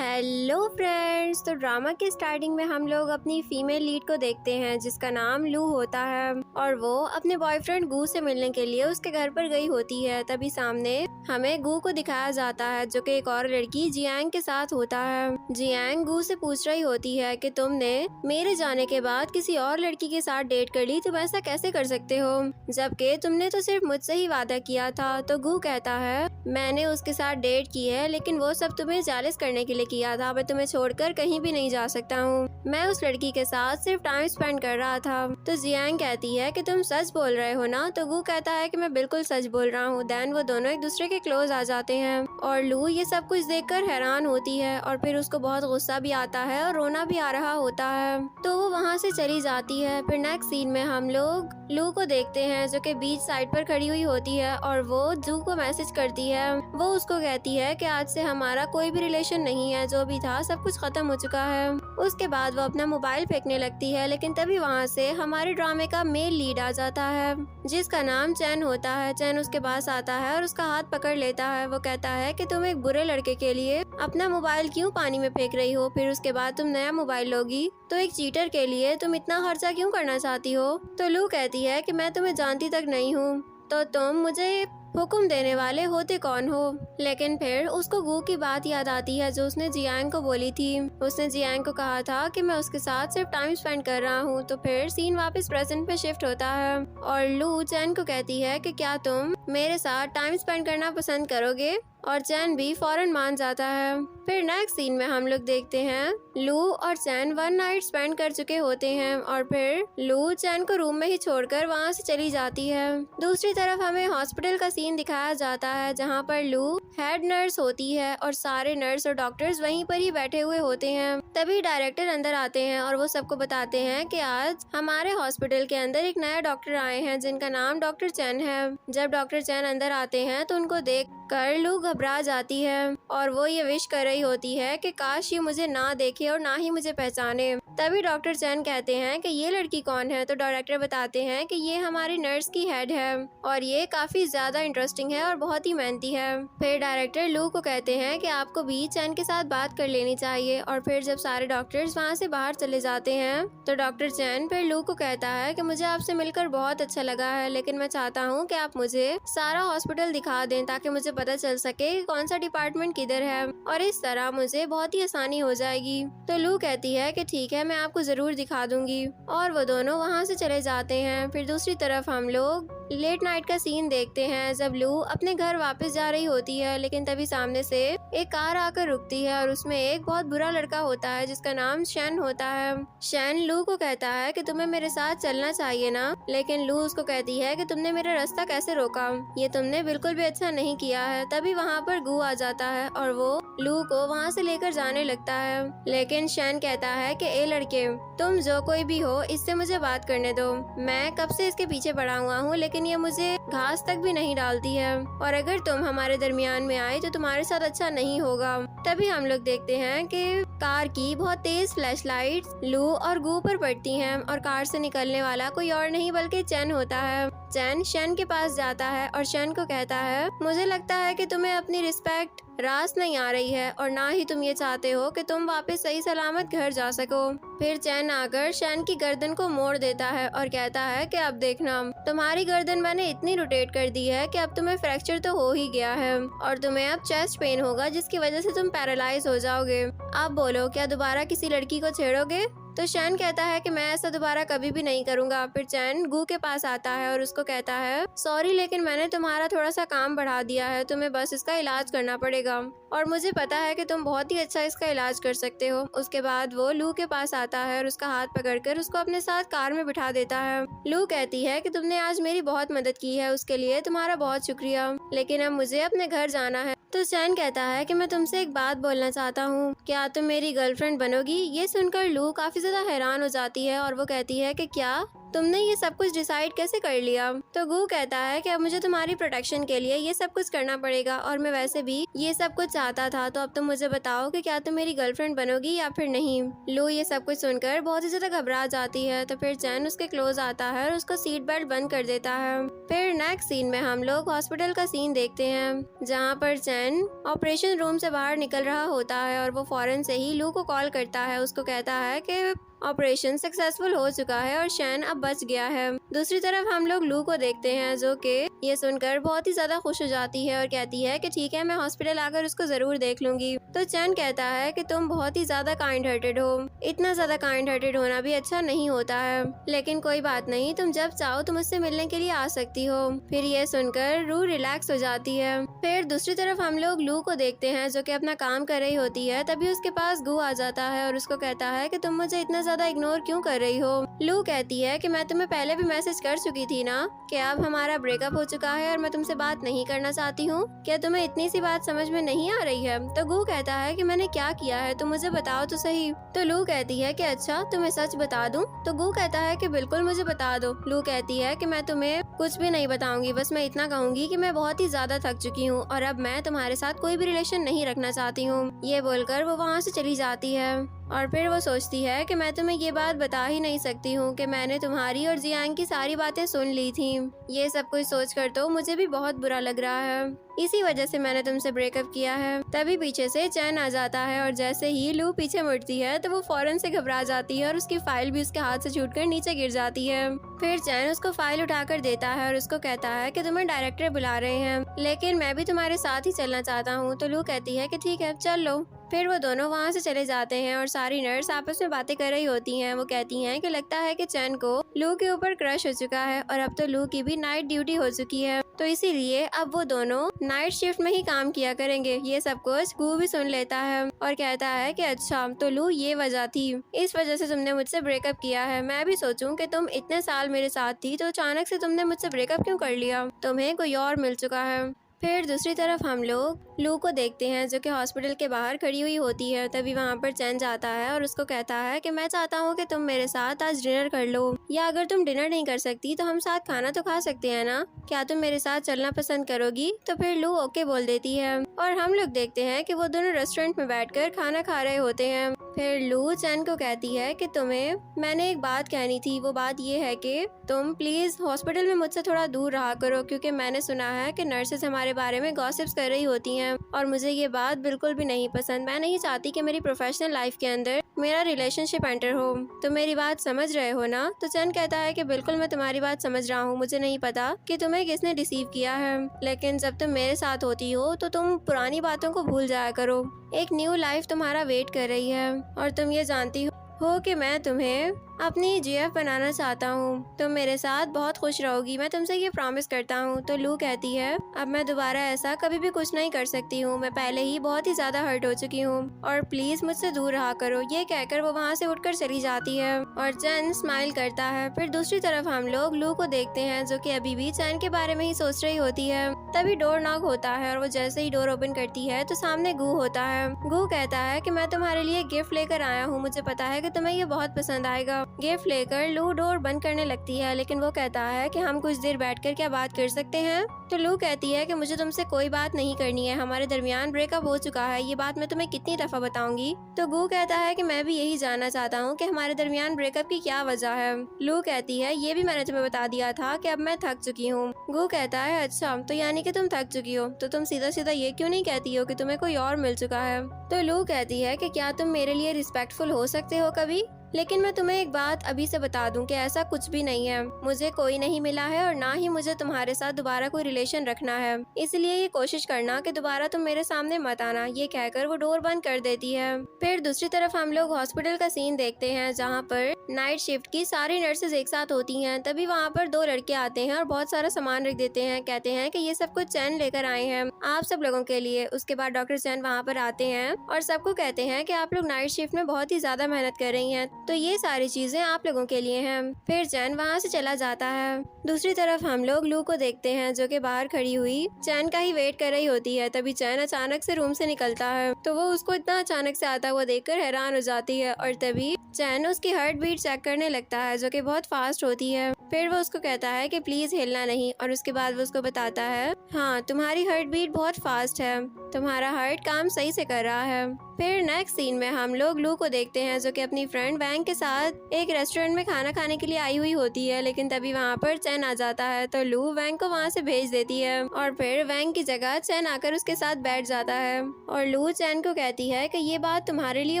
Hello friends. तो drama के starting में हम लोग अपनी फीमेल लीड को देखते हैं जिसका नाम लू होता है और वो अपने बॉयफ्रेंड गू से मिलने के लिए उसके घर पर गई होती है। तभी सामने हमें गू को दिखाया जाता है जो कि एक और लड़की जियांग के साथ होता है। जियांग गू से पूछ रही होती है कि तुमने मेरे जाने के बाद किसी और लड़की के साथ डेट कर ली, तुम ऐसा कैसे कर सकते हो जबकि तुमने तो सिर्फ मुझसे ही वादा किया था। तो गू कहता है मैंने उसके साथ डेट की है लेकिन वो सब तुम्हें जेलस करने के लिए किया था। मैं तुम्हें छोड़कर कहीं भी नहीं जा सकता हूँ। मैं उस लड़की के साथ सिर्फ टाइम स्पेंड कर रहा था। तो जियांग कहती है कि तुम सच बोल रहे हो ना। तो गू कहता है कि मैं बिल्कुल सच बोल रहा हूँ। देन वो दोनों एक दूसरे के क्लोज आ जाते हैं और लू ये सब कुछ देखकर हैरान होती है और फिर उसको बहुत गुस्सा भी आता है और रोना भी आ रहा होता है। तो वो वहाँ से चली जाती है। फिर नेक्स्ट सीन में हम लोग लू को देखते हैं जो कि बीच साइड पर खड़ी हुई होती है और वो जू को मैसेज करती है। वो उसको कहती है कि आज से हमारा कोई भी रिलेशन नहीं है, जो भी था सब कुछ खत्म हो चुका है। उसके बाद वो अपना मोबाइल फेंकने लगती है लेकिन तभी वहाँ से हमारे ड्रामे का मेल लीड आ जाता है जिसका नाम चैन होता है। चैन उसके पास आता है और उसका हाथ पकड़ लेता है। वो कहता है कि तुम एक बुरे लड़के के लिए अपना मोबाइल क्यों पानी में फेंक रही हो, फिर उसके बाद तुम नया मोबाइल लोगी तो एक चीटर के लिए तुम इतना खर्चा क्यों करना चाहती हो। तो लू कहती है कि मैं तुम्हें जानती तक नहीं हूँ तो तुम मुझे हुक्म देने वाले होते कौन हो। लेकिन फिर उसको गू की बात याद आती है जो उसने जियांग को बोली थी। उसने जियांग को कहा था कि मैं उसके साथ सिर्फ टाइम स्पेंड कर रहा हूँ। तो फिर सीन वापस प्रेजेंट पे शिफ्ट होता है और लू चैन को कहती है कि क्या तुम मेरे साथ टाइम स्पेंड करना पसंद करोगे, और चैन भी फौरन मान जाता है। फिर नेक्स्ट सीन में हम लोग देखते हैं लू और चैन वन नाइट स्पेंड कर चुके होते हैं और फिर लू चैन को रूम में ही छोड़कर वहाँ से चली जाती है। दूसरी तरफ हमें हॉस्पिटल का सीन दिखाया जाता है जहाँ पर लू हेड नर्स होती है और सारे नर्स और डॉक्टर्स वहीं पर ही बैठे हुए होते हैं। तभी डायरेक्टर अंदर आते हैं और वो सबको बताते हैं कि आज हमारे हॉस्पिटल के अंदर एक नया डॉक्टर आए हैं जिनका नाम डॉक्टर चैन है। जब डॉक्टर चैन अंदर आते हैं तो उनको देख कर लू घबरा जाती है और वो ये विश कर रही होती है कि काश ये मुझे ना देखे और ना ही मुझे पहचाने। तभी डॉक्टर चैन कहते हैं कि ये लड़की कौन है। तो डायरेक्टर बताते हैं कि ये हमारी नर्स की हेड है और ये काफी ज्यादा इंटरेस्टिंग है और बहुत ही मेहनती है। फिर डायरेक्टर लू को कहते हैं कि आपको भी चैन के साथ बात कर लेनी चाहिए। और फिर जब सारे डॉक्टर्स वहाँ से बाहर चले जाते हैं तो डॉक्टर चैन फिर लू को कहता है कि मुझे आपसे मिलकर बहुत अच्छा लगा है लेकिन मैं चाहता हूँ कि आप मुझे सारा हॉस्पिटल दिखा दें ताकि मुझे पता चल सके कौन सा डिपार्टमेंट किधर है और इस तरह मुझे बहुत ही आसानी हो जाएगी। तो लू कहती है कि ठीक है, मैं आपको जरूर दिखा दूंगी और वो दोनों वहाँ से चले जाते हैं। फिर दूसरी तरफ हम लोग लेट नाइट का सीन देखते हैं जब लू अपने घर वापस जा रही होती है लेकिन तभी सामने से एक कार आकर रुकती है और उसमें एक बहुत बुरा लड़का होता है जिसका नाम शैन होता है। शैन लू को कहता है कि तुम्हें मेरे साथ चलना चाहिए ना, लेकिन लू उसको कहती है कि तुमने मेरा रास्ता कैसे रोका, ये तुमने बिल्कुल भी अच्छा नहीं किया है। तभी वहाँ पर गू आ जाता है और वो लू को वहाँ से लेकर जाने लगता है लेकिन शैन कहता है कि ए लड़के, तुम जो कोई भी हो इससे मुझे बात करने दो। मैं कब से इसके पीछे पड़ा हुआ हूँ लेकिन ये मुझे घास तक भी नहीं डालती है और अगर तुम हमारे दरमियान में आए तो तुम्हारे साथ अच्छा नहीं होगा। तभी हम लोग देखते हैं कि कार की बहुत तेज फ्लैश लाइट्स लू और गू पर पड़ती हैं और कार से निकलने वाला कोई और नहीं बल्कि चैन होता है। चैन शैन के पास जाता है और शैन को कहता है मुझे लगता है कि तुम्हें अपनी रिस्पेक्ट रास नहीं आ रही है और ना ही तुम ये चाहते हो कि तुम वापस सही सलामत घर जा सको। फिर चैन आकर शैन की गर्दन को मोड़ देता है और कहता है कि अब देखना, तुम्हारी गर्दन मैंने इतनी रोटेट कर दी है कि अब तुम्हें फ्रैक्चर तो हो ही गया है और तुम्हें अब चेस्ट पेन होगा जिसकी वजह से तुम पैरालाइज हो जाओगे। अब बोलो, क्या दोबारा किसी लड़की को छेड़ोगे? तो शैन कहता है कि मैं ऐसा दोबारा कभी भी नहीं करूंगा। फिर चैन गू के पास आता है और उसको कहता है सॉरी लेकिन मैंने तुम्हारा थोड़ा सा काम बढ़ा दिया है, तुम्हें बस इसका इलाज करना पड़ेगा और मुझे पता है कि तुम बहुत ही अच्छा इसका इलाज कर सकते हो। उसके बाद वो लू के पास आता है और उसका हाथ पकड़कर उसको अपने साथ कार में बिठा देता है। लू कहती है कि तुमने आज मेरी बहुत मदद की है, उसके लिए तुम्हारा बहुत शुक्रिया, लेकिन अब मुझे अपने घर जाना है। तो चैन कहता है कि मैं तुमसे एक बात बोलना चाहता हूँ, क्या तुम मेरी गर्लफ्रेंड बनोगी? ये सुनकर लू काफी ज्यादा हैरान हो जाती है और वो कहती है कि क्या? तुमने ये सब कुछ डिसाइड कैसे कर लिया? तो गू कहता है कि अब मुझे तुम्हारी प्रोटेक्शन के लिए ये सब कुछ करना पड़ेगा और मैं वैसे भी ये सब कुछ चाहता था, तो अब तुम मुझे बताओ कि क्या तुम मेरी गर्लफ्रेंड बनोगी या फिर नहीं। लू ये सब कुछ सुनकर बहुत ही ज्यादा घबरा जाती है। तो फिर चैन उसके क्लोज आता है और उसको सीट बेल्ट बंद कर देता है। फिर नेक्स्ट सीन में हम लोग हॉस्पिटल का सीन देखते हैं जहाँ पर चैन ऑपरेशन रूम से बाहर निकल रहा होता है और वो फौरन से ही लू को कॉल करता है। उसको कहता है कि ऑपरेशन सक्सेसफुल हो चुका है और शैन अब बच गया है। दूसरी तरफ हम लोग लू को देखते हैं जो कि ये सुनकर बहुत ही ज्यादा खुश हो जाती है और कहती है कि ठीक है, मैं हॉस्पिटल आकर उसको जरूर देख लूंगी। तो चैन कहता है कि तुम बहुत ही ज्यादा काइंड हार्टेड हो, इतना ज्यादा काइंड हार्टेड होना भी अच्छा नहीं होता है, लेकिन कोई बात नहीं, तुम जब चाहो तुम उससे मिलने के लिए आ सकती हो। फिर ये सुनकर रू रिलैक्स हो जाती है। फिर दूसरी तरफ हम लोग लू को देखते हैं जो कि अपना काम कर रही होती है। तभी उसके पास गू आ जाता है और उसको कहता है कि तुम मुझे इतना ज्यादा इग्नोर क्यों कर रही हो। लू कहती है कि मैं तुम्हें पहले भी मैसेज कर चुकी थी ना कि अब हमारा ब्रेकअप हो चुका है और मैं तुमसे बात नहीं करना चाहती हूँ। क्या तुम्हें इतनी सी बात समझ में नहीं आ रही है? तो गू कहता है कि मैंने क्या किया है, तुम मुझे बताओ तो सही। तो लू कहती है कि अच्छा, तुम्हें सच बता दूं? तो गू कहता है कि बिल्कुल मुझे बता दो। लू कहती है कि मैं तुम्हें कुछ भी नहीं बताऊंगी, बस मैं इतना कहूंगी कि मैं बहुत ही ज्यादा थक चुकी हूँ और अब मैं तुम्हारे साथ कोई भी रिलेशन नहीं रखना चाहती हूँ। ये बोलकर वो वहाँ से चली जाती है और फिर वो सोचती है कि मैं तुम्हें ये बात बता ही नहीं सकती हूँ कि मैंने तुम्हारी और जियांग की सारी बातें सुन ली थी। ये सब कुछ सोचकर तो मुझे भी बहुत बुरा लग रहा है, इसी वजह से मैंने तुमसे ब्रेकअप किया है। तभी पीछे से चैन आ जाता है और जैसे ही लू पीछे मुड़ती है तो वो फौरन से घबरा जाती है और उसकी फाइल भी उसके हाथ से छूटकर नीचे गिर जाती है। फिर चैन उसको फाइल उठाकर देता है और उसको कहता है कि तुम्हें डायरेक्टर बुला रहे हैं, लेकिन मैं भी तुम्हारे साथ ही चलना चाहता हूँ। तो लू कहती है कि ठीक है, चल लो। फिर वो दोनों वहाँ से चले जाते हैं और सारी नर्स आपस में बातें कर रही होती हैं। वो कहती हैं कि लगता है कि चैन को लू के ऊपर क्रश हो चुका है और अब तो लू की भी नाइट ड्यूटी हो चुकी है, तो इसीलिए अब वो दोनों नाइट शिफ्ट में ही काम किया करेंगे। ये सब कुछ गू भी सुन लेता है और कहता है कि अच्छा, तो लू ये वजह थी, इस वजह से तुमने मुझसे ब्रेकअप किया है। मैं भी सोचूं कि तुम इतने साल मेरे साथ थी तो अचानक से तुमने मुझसे ब्रेकअप क्यों कर लिया, तुम्हें कोई और मिल चुका है। फिर दूसरी तरफ हम लोग लू को देखते हैं जो कि हॉस्पिटल के बाहर खड़ी हुई होती है। तभी वहाँ पर चैन जाता है और उसको कहता है कि मैं चाहता हूँ कि तुम मेरे साथ आज डिनर कर लो, या अगर तुम डिनर नहीं कर सकती तो हम साथ खाना तो खा सकते हैं ना, क्या तुम मेरे साथ चलना पसंद करोगी? तो फिर लू ओके बोल देती है और हम लोग देखते हैं कि वो दोनों रेस्टोरेंट में बैठकर खाना खा रहे होते हैं। फिर लू चैन को कहती है कि तुम्हें मैंने एक बात कहनी थी, वो बात ये है कि तुम प्लीज हॉस्पिटल में मुझसे थोड़ा दूर रहा करो, क्योंकि मैंने सुना है कि नर्सेस हमारे बारे में गॉसिप्स कर रही होती हैं और मुझे ये बात बिल्कुल भी नहीं पसंद। मैं नहीं चाहती कि मेरी प्रोफेशनल लाइफ के अंदर मेरा रिलेशनशिप एंटर हो। तो मेरी बात समझ रहे हो ना? तो चैन कहता है कि बिल्कुल मैं तुम्हारी बात समझ रहा हूँ, मुझे नहीं पता कि तुम्हें किसने डिसीव किया है, लेकिन जब तुम मेरे साथ होती हो तो तुम पुरानी बातों को भूल जाया करो। एक न्यू लाइफ तुम्हारा वेट कर रही है और तुम ये जानती हो कि मैं तुम्हें अपनी जीएफ बनाना चाहता हूँ। तुम मेरे साथ बहुत खुश रहोगी, मैं तुमसे ये प्रॉमिस करता हूँ। तो लू कहती है अब मैं दोबारा ऐसा कभी भी कुछ नहीं कर सकती हूँ, मैं पहले ही बहुत ही ज्यादा हर्ट हो चुकी हूँ और प्लीज मुझसे दूर रहा करो। ये कहकर वो वहाँ से उठकर चली जाती है और चैन स्माइल करता है। फिर दूसरी तरफ हम लोग लू को देखते हैं जो कि अभी भी चैन के बारे में ही सोच रही होती है। तभी डोर नॉक होता है और वो जैसे ही डोर ओपन करती है तो सामने गू होता है। गू कहता है कि मैं तुम्हारे लिए गिफ्ट लेकर आया हूँ, मुझे पता है कि तुम्हें ये बहुत पसंद आएगा। गिफ्ट लेकर लू डोर बंद करने लगती है, लेकिन वो कहता है कि हम कुछ देर बैठकर क्या बात कर सकते हैं? तो लू कहती है कि मुझे तुमसे कोई बात नहीं करनी है, हमारे दरमियान ब्रेकअप हो चुका है, ये बात मैं तुम्हें कितनी दफा बताऊंगी? तो गू कहता है कि मैं भी यही जानना चाहता हूँ कि हमारे दरमियान ब्रेकअप की क्या वजह है। लू कहती है ये भी मैंने तुम्हें बता दिया था कि अब मैं थक चुकी हूँ। गू कहता है अच्छा, तो यानी कि तुम थक चुकी हो, तो तुम सीधा सीधा ये क्यों नहीं कहती हो कि तुम्हें कोई और मिल चुका है? तो लू कहती है कि क्या तुम मेरे लिए रिस्पेक्टफुल हो सकते हो कभी? लेकिन मैं तुम्हें एक बात अभी से बता दूं कि ऐसा कुछ भी नहीं है, मुझे कोई नहीं मिला है और ना ही मुझे तुम्हारे साथ दोबारा कोई रिलेशन रखना है, इसलिए ये कोशिश करना कि दोबारा तुम मेरे सामने मत आना। ये कहकर वो डोर बंद कर देती है। फिर दूसरी तरफ हम लोग हॉस्पिटल का सीन देखते हैं जहाँ पर नाइट शिफ्ट की सारी नर्सेज एक साथ होती हैं। तभी वहाँ पर दो लड़के आते हैं और बहुत सारा सामान रख देते हैं, कहते हैं कि ये सब कुछ चैन लेकर आए हैं आप सब लोगों के लिए। उसके बाद डॉक्टर चैन वहाँ पर आते हैं और सबको कहते हैं कि आप लोग नाइट शिफ्ट में बहुत ही ज्यादा मेहनत कर रही हैं, तो ये सारी चीजें आप लोगों के लिए हैं। फिर चैन वहाँ से चला जाता है। दूसरी तरफ हम लोग लू को देखते हैं जो कि बाहर खड़ी हुई चैन का ही वेट कर रही होती है। तभी चैन अचानक से रूम से निकलता है तो वो उसको इतना अचानक से आता हुआ देखकर हैरान हो जाती है और तभी चैन उसकी हार्ट बीट चेक करने लगता है जो कि बहुत फास्ट होती है। फिर वो उसको कहता है कि प्लीज हिलना नहीं और उसके बाद वो उसको बताता है हाँ तुम्हारी हार्ट बीट बहुत फास्ट है, तुम्हारा हार्ट काम सही से कर रहा है। फिर नेक्स्ट सीन में हम लोग लू को देखते हैं जो कि अपनी फ्रेंड वैंग के साथ एक रेस्टोरेंट में खाना खाने के लिए आई हुई होती है, लेकिन तभी वहाँ पर चैन आ जाता है तो लू वैंग को वहाँ से भेज देती है और फिर वैंग की जगह चैन आकर उसके साथ बैठ जाता है और लू चैन को कहती है कि ये बात तुम्हारे लिए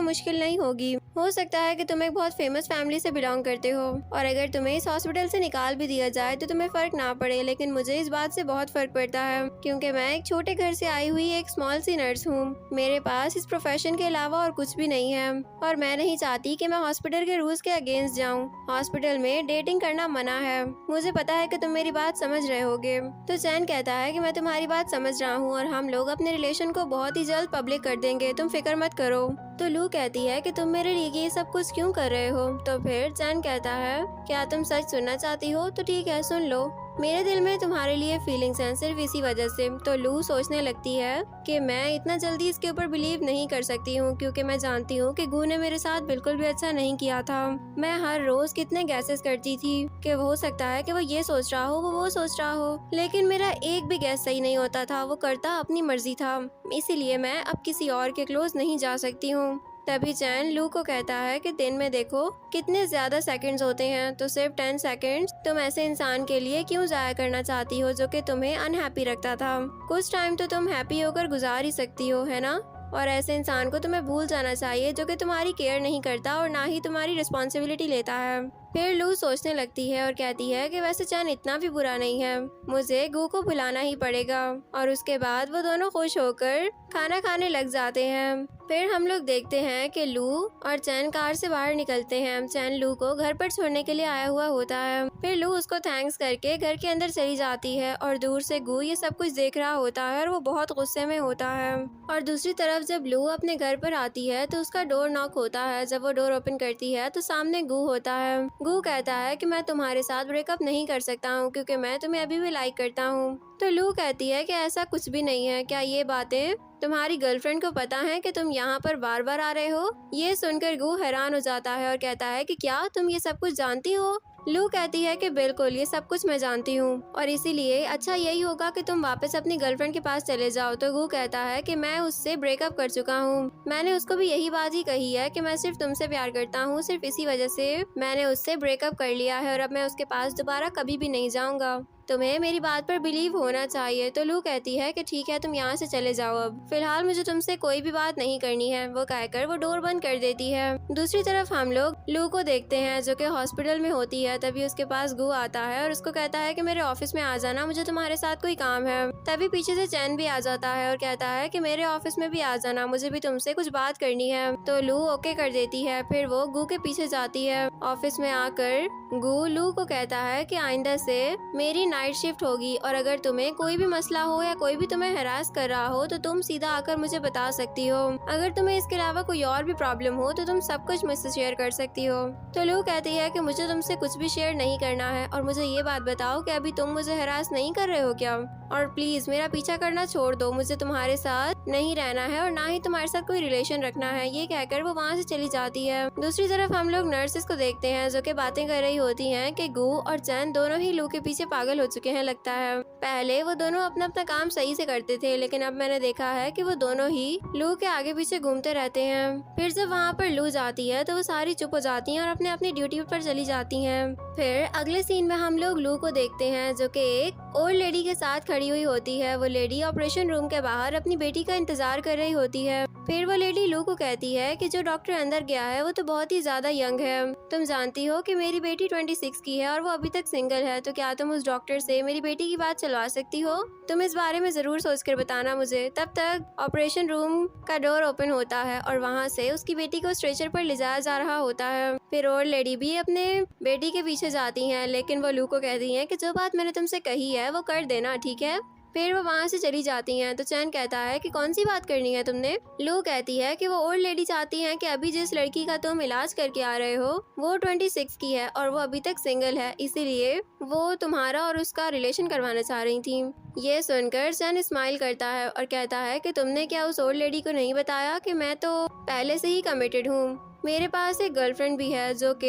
मुश्किल नहीं होगी, हो सकता है कि तुम एक बहुत फेमस फैमिली से बिलोंग करते हो और अगर तुम्हें इस हॉस्पिटल से निकाल भी दिया जाए तो तुम्हें फर्क ना पड़े, लेकिन मुझे इस बात से बहुत फर्क पड़ता है क्योंकि मैं एक छोटे घर से आई हुई एक स्मॉल सी नर्स हूँ। मेरे पास इस प्रोफेशन के अलावा और कुछ भी नहीं है और मैं नहीं चाहती कि मैं हॉस्पिटल के रूल्स के अगेंस्ट जाऊँ। हॉस्पिटल में डेटिंग करना मना है। मुझे पता है कि तुम मेरी बात समझ रहे होगे। तो चैन कहता है कि मैं तुम्हारी बात समझ रहा हूँ और हम लोग अपने रिलेशन को बहुत ही जल्द पब्लिक कर देंगे, तुम फिक्र मत करो। तो लू कहती है कि तुम मेरे लिए ये सब कुछ क्यों कर रहे हो। तो फिर चैन कहता है क्या तुम सच सुनना चाहती हो, तो ठीक है सुन लो, मेरे दिल में तुम्हारे लिए फीलिंग्स हैं सिर्फ इसी वजह से। तो लू सोचने लगती है कि मैं इतना जल्दी इसके ऊपर बिलीव नहीं कर सकती हूँ क्योंकि मैं जानती हूँ कि गू ने मेरे साथ बिल्कुल भी अच्छा नहीं किया था। मैं हर रोज कितने गैसेस करती थी कि हो सकता है कि वो ये सोच रहा हो, वो सोच रहा हो, लेकिन मेरा एक भी गैस सही नहीं होता था। वो करता अपनी मर्जी था, इसीलिए मैं अब किसी और के क्लोज नहीं जा सकती हूँ। तभी चैन लू को कहता है कि दिन में देखो कितने ज्यादा सेकंड्स होते हैं, तो सिर्फ 10 सेकंड्स तुम ऐसे इंसान के लिए क्यों जाया करना चाहती हो जो कि तुम्हें अनहैप्पी रखता था। कुछ टाइम तो तुम हैप्पी होकर गुजार ही सकती हो, है ना। और ऐसे इंसान को तुम्हें भूल जाना चाहिए जो कि तुम्हारी केयर नहीं करता और ना ही तुम्हारी रिस्पॉन्सिबिलिटी लेता है। फिर लू सोचने लगती है और कहती है कि वैसे चैन इतना भी बुरा नहीं है, मुझे गू को भुलाना ही पड़ेगा। और उसके बाद वो दोनों खुश होकर खाना खाने लग जाते हैं। फिर हम लोग देखते हैं कि लू और चैन कार से बाहर निकलते हैं। चैन लू को घर पर छोड़ने के लिए आया हुआ होता है। फिर लू उसको थैंक्स करके घर के अंदर चली जाती है और दूर से गू ये सब कुछ देख रहा होता है और वो बहुत गुस्से में होता है। और दूसरी तरफ जब लू अपने घर पर आती है तो उसका डोर नॉक होता है। जब वो डोर ओपन करती है तो सामने गू होता है। गू कहता है कि मैं तुम्हारे साथ ब्रेकअप नहीं कर सकता हूँ क्योंकि मैं तुम्हें अभी भी लाइक करता हूँ। तो लू कहती है कि ऐसा कुछ भी नहीं है, क्या ये बातें तुम्हारी गर्लफ्रेंड को पता है कि तुम यहाँ पर बार बार आ रहे हो। ये सुनकर गू हैरान हो जाता है और कहता है कि क्या तुम ये सब कुछ जानती हो। लू कहती है कि बिल्कुल ये सब कुछ मैं जानती हूँ और इसीलिए अच्छा यही होगा कि तुम वापस अपनी गर्लफ्रेंड के पास चले जाओ। तो गू कहता है कि मैं उससे ब्रेकअप कर चुका हूँ, मैंने उसको भी यही बात ही कही है कि मैं सिर्फ तुमसे प्यार करता हूँ, सिर्फ इसी वजह से मैंने उससे ब्रेकअप कर लिया है और अब मैं उसके पास दोबारा कभी भी नहीं जाऊँगा। तुम्हें मेरी बात पर बिलीव होना चाहिए। तो लू कहती है कि ठीक है तुम यहाँ से चले जाओ, अब फिलहाल मुझे तुमसे कोई भी बात नहीं करनी है। वो कहकर वो डोर बंद कर देती है। दूसरी तरफ हम लोग लू को देखते हैं जो कि हॉस्पिटल में होती है। तभी उसके पास गू आता है और उसको कहता है कि मेरे ऑफिस में आ जाना, मुझे तुम्हारे साथ कोई काम है। तभी पीछे से चैन भी आ जाता है और कहता है कि मेरे ऑफिस में भी आ जाना, मुझे भी तुमसे कुछ बात करनी है। तो लू ओके कर देती है। फिर वो गू के पीछे जाती है। ऑफिस में आकर गू लू को कहता है कि आइंदा से मेरी नाइट शिफ्ट होगी और अगर तुम्हें कोई भी मसला हो या कोई भी तुम्हें हरास कर रहा हो तो तुम सीधा आकर मुझे बता सकती हो। अगर तुम्हें इसके अलावा कोई और भी प्रॉब्लम हो तो तुम सब कुछ मुझसे शेयर कर सकती हो। तो लू कहती है कि मुझे तुमसे कुछ भी शेयर नहीं करना है और मुझे ये बात बताओ कि अभी तुम मुझे हरास नहीं कर रहे हो क्या, और प्लीज मेरा पीछा करना छोड़ दो, मुझे तुम्हारे साथ नहीं रहना है और ना ही तुम्हारे साथ कोई रिलेशन रखना है। ये कहकर वो वहाँ से चली जाती है। दूसरी तरफ हम लोग नर्सेस को देखते हैं जो कि बातें कर रही होती हैं कि गू और चैन दोनों ही लू के पीछे पागल हो चुके हैं लगता है। पहले वो दोनों अपना अपना काम सही से करते थे, लेकिन अब मैंने देखा है कि वो दोनों ही लू के आगे पीछे घूमते रहते हैं। फिर जब वहाँ पर लू जाती है तो वो सारी चुप हो जाती हैं और अपने अपनी ड्यूटी पर चली जाती हैं। फिर अगले सीन में हम लोग लू को देखते हैं जो कि एक ओल्ड लेडी के साथ खड़ी हुई होती है। वो लेडी ऑपरेशन रूम के बाहर अपनी बेटी का इंतजार कर रही होती है। फिर वो लेडी लू को कहती है कि जो डॉक्टर अंदर गया है वो तो बहुत ही ज्यादा यंग है। तुम जानती हो कि मेरी बेटी 26 की है और वो अभी तक सिंगल है, तो क्या तुम उस डॉक्टर से मेरी बेटी की बात चलवा सकती हो। तुम इस बारे में जरूर सोच कर बताना मुझे। तब तक ऑपरेशन रूम का डोर ओपन होता है और वहाँ से उसकी बेटी को स्ट्रेचर पर ले जाया जा रहा होता है। फिर और लेडी भी अपने बेटी के पीछे जाती हैं, लेकिन वो लू को कहती हैं कि जो बात मैंने तुमसे कही है वो कर देना, ठीक है। फिर वो वहाँ से चली जाती हैं। तो चैन कहता है कि कौन सी बात करनी है तुमने। लू कहती है कि वो ओल्ड लेडी चाहती हैं कि अभी जिस लड़की का तुम इलाज करके आ रहे हो वो 26 की है और वो अभी तक सिंगल है, इसीलिए वो तुम्हारा और उसका रिलेशन करवाना चाह रही थी। ये सुनकर चैन स्माइल करता है और कहता है कि तुमने क्या उस ओल्ड लेडी को नहीं बताया कि मैं तो पहले से ही कमिटेड हूँ। मेरे पास एक गर्लफ्रेंड भी है जो कि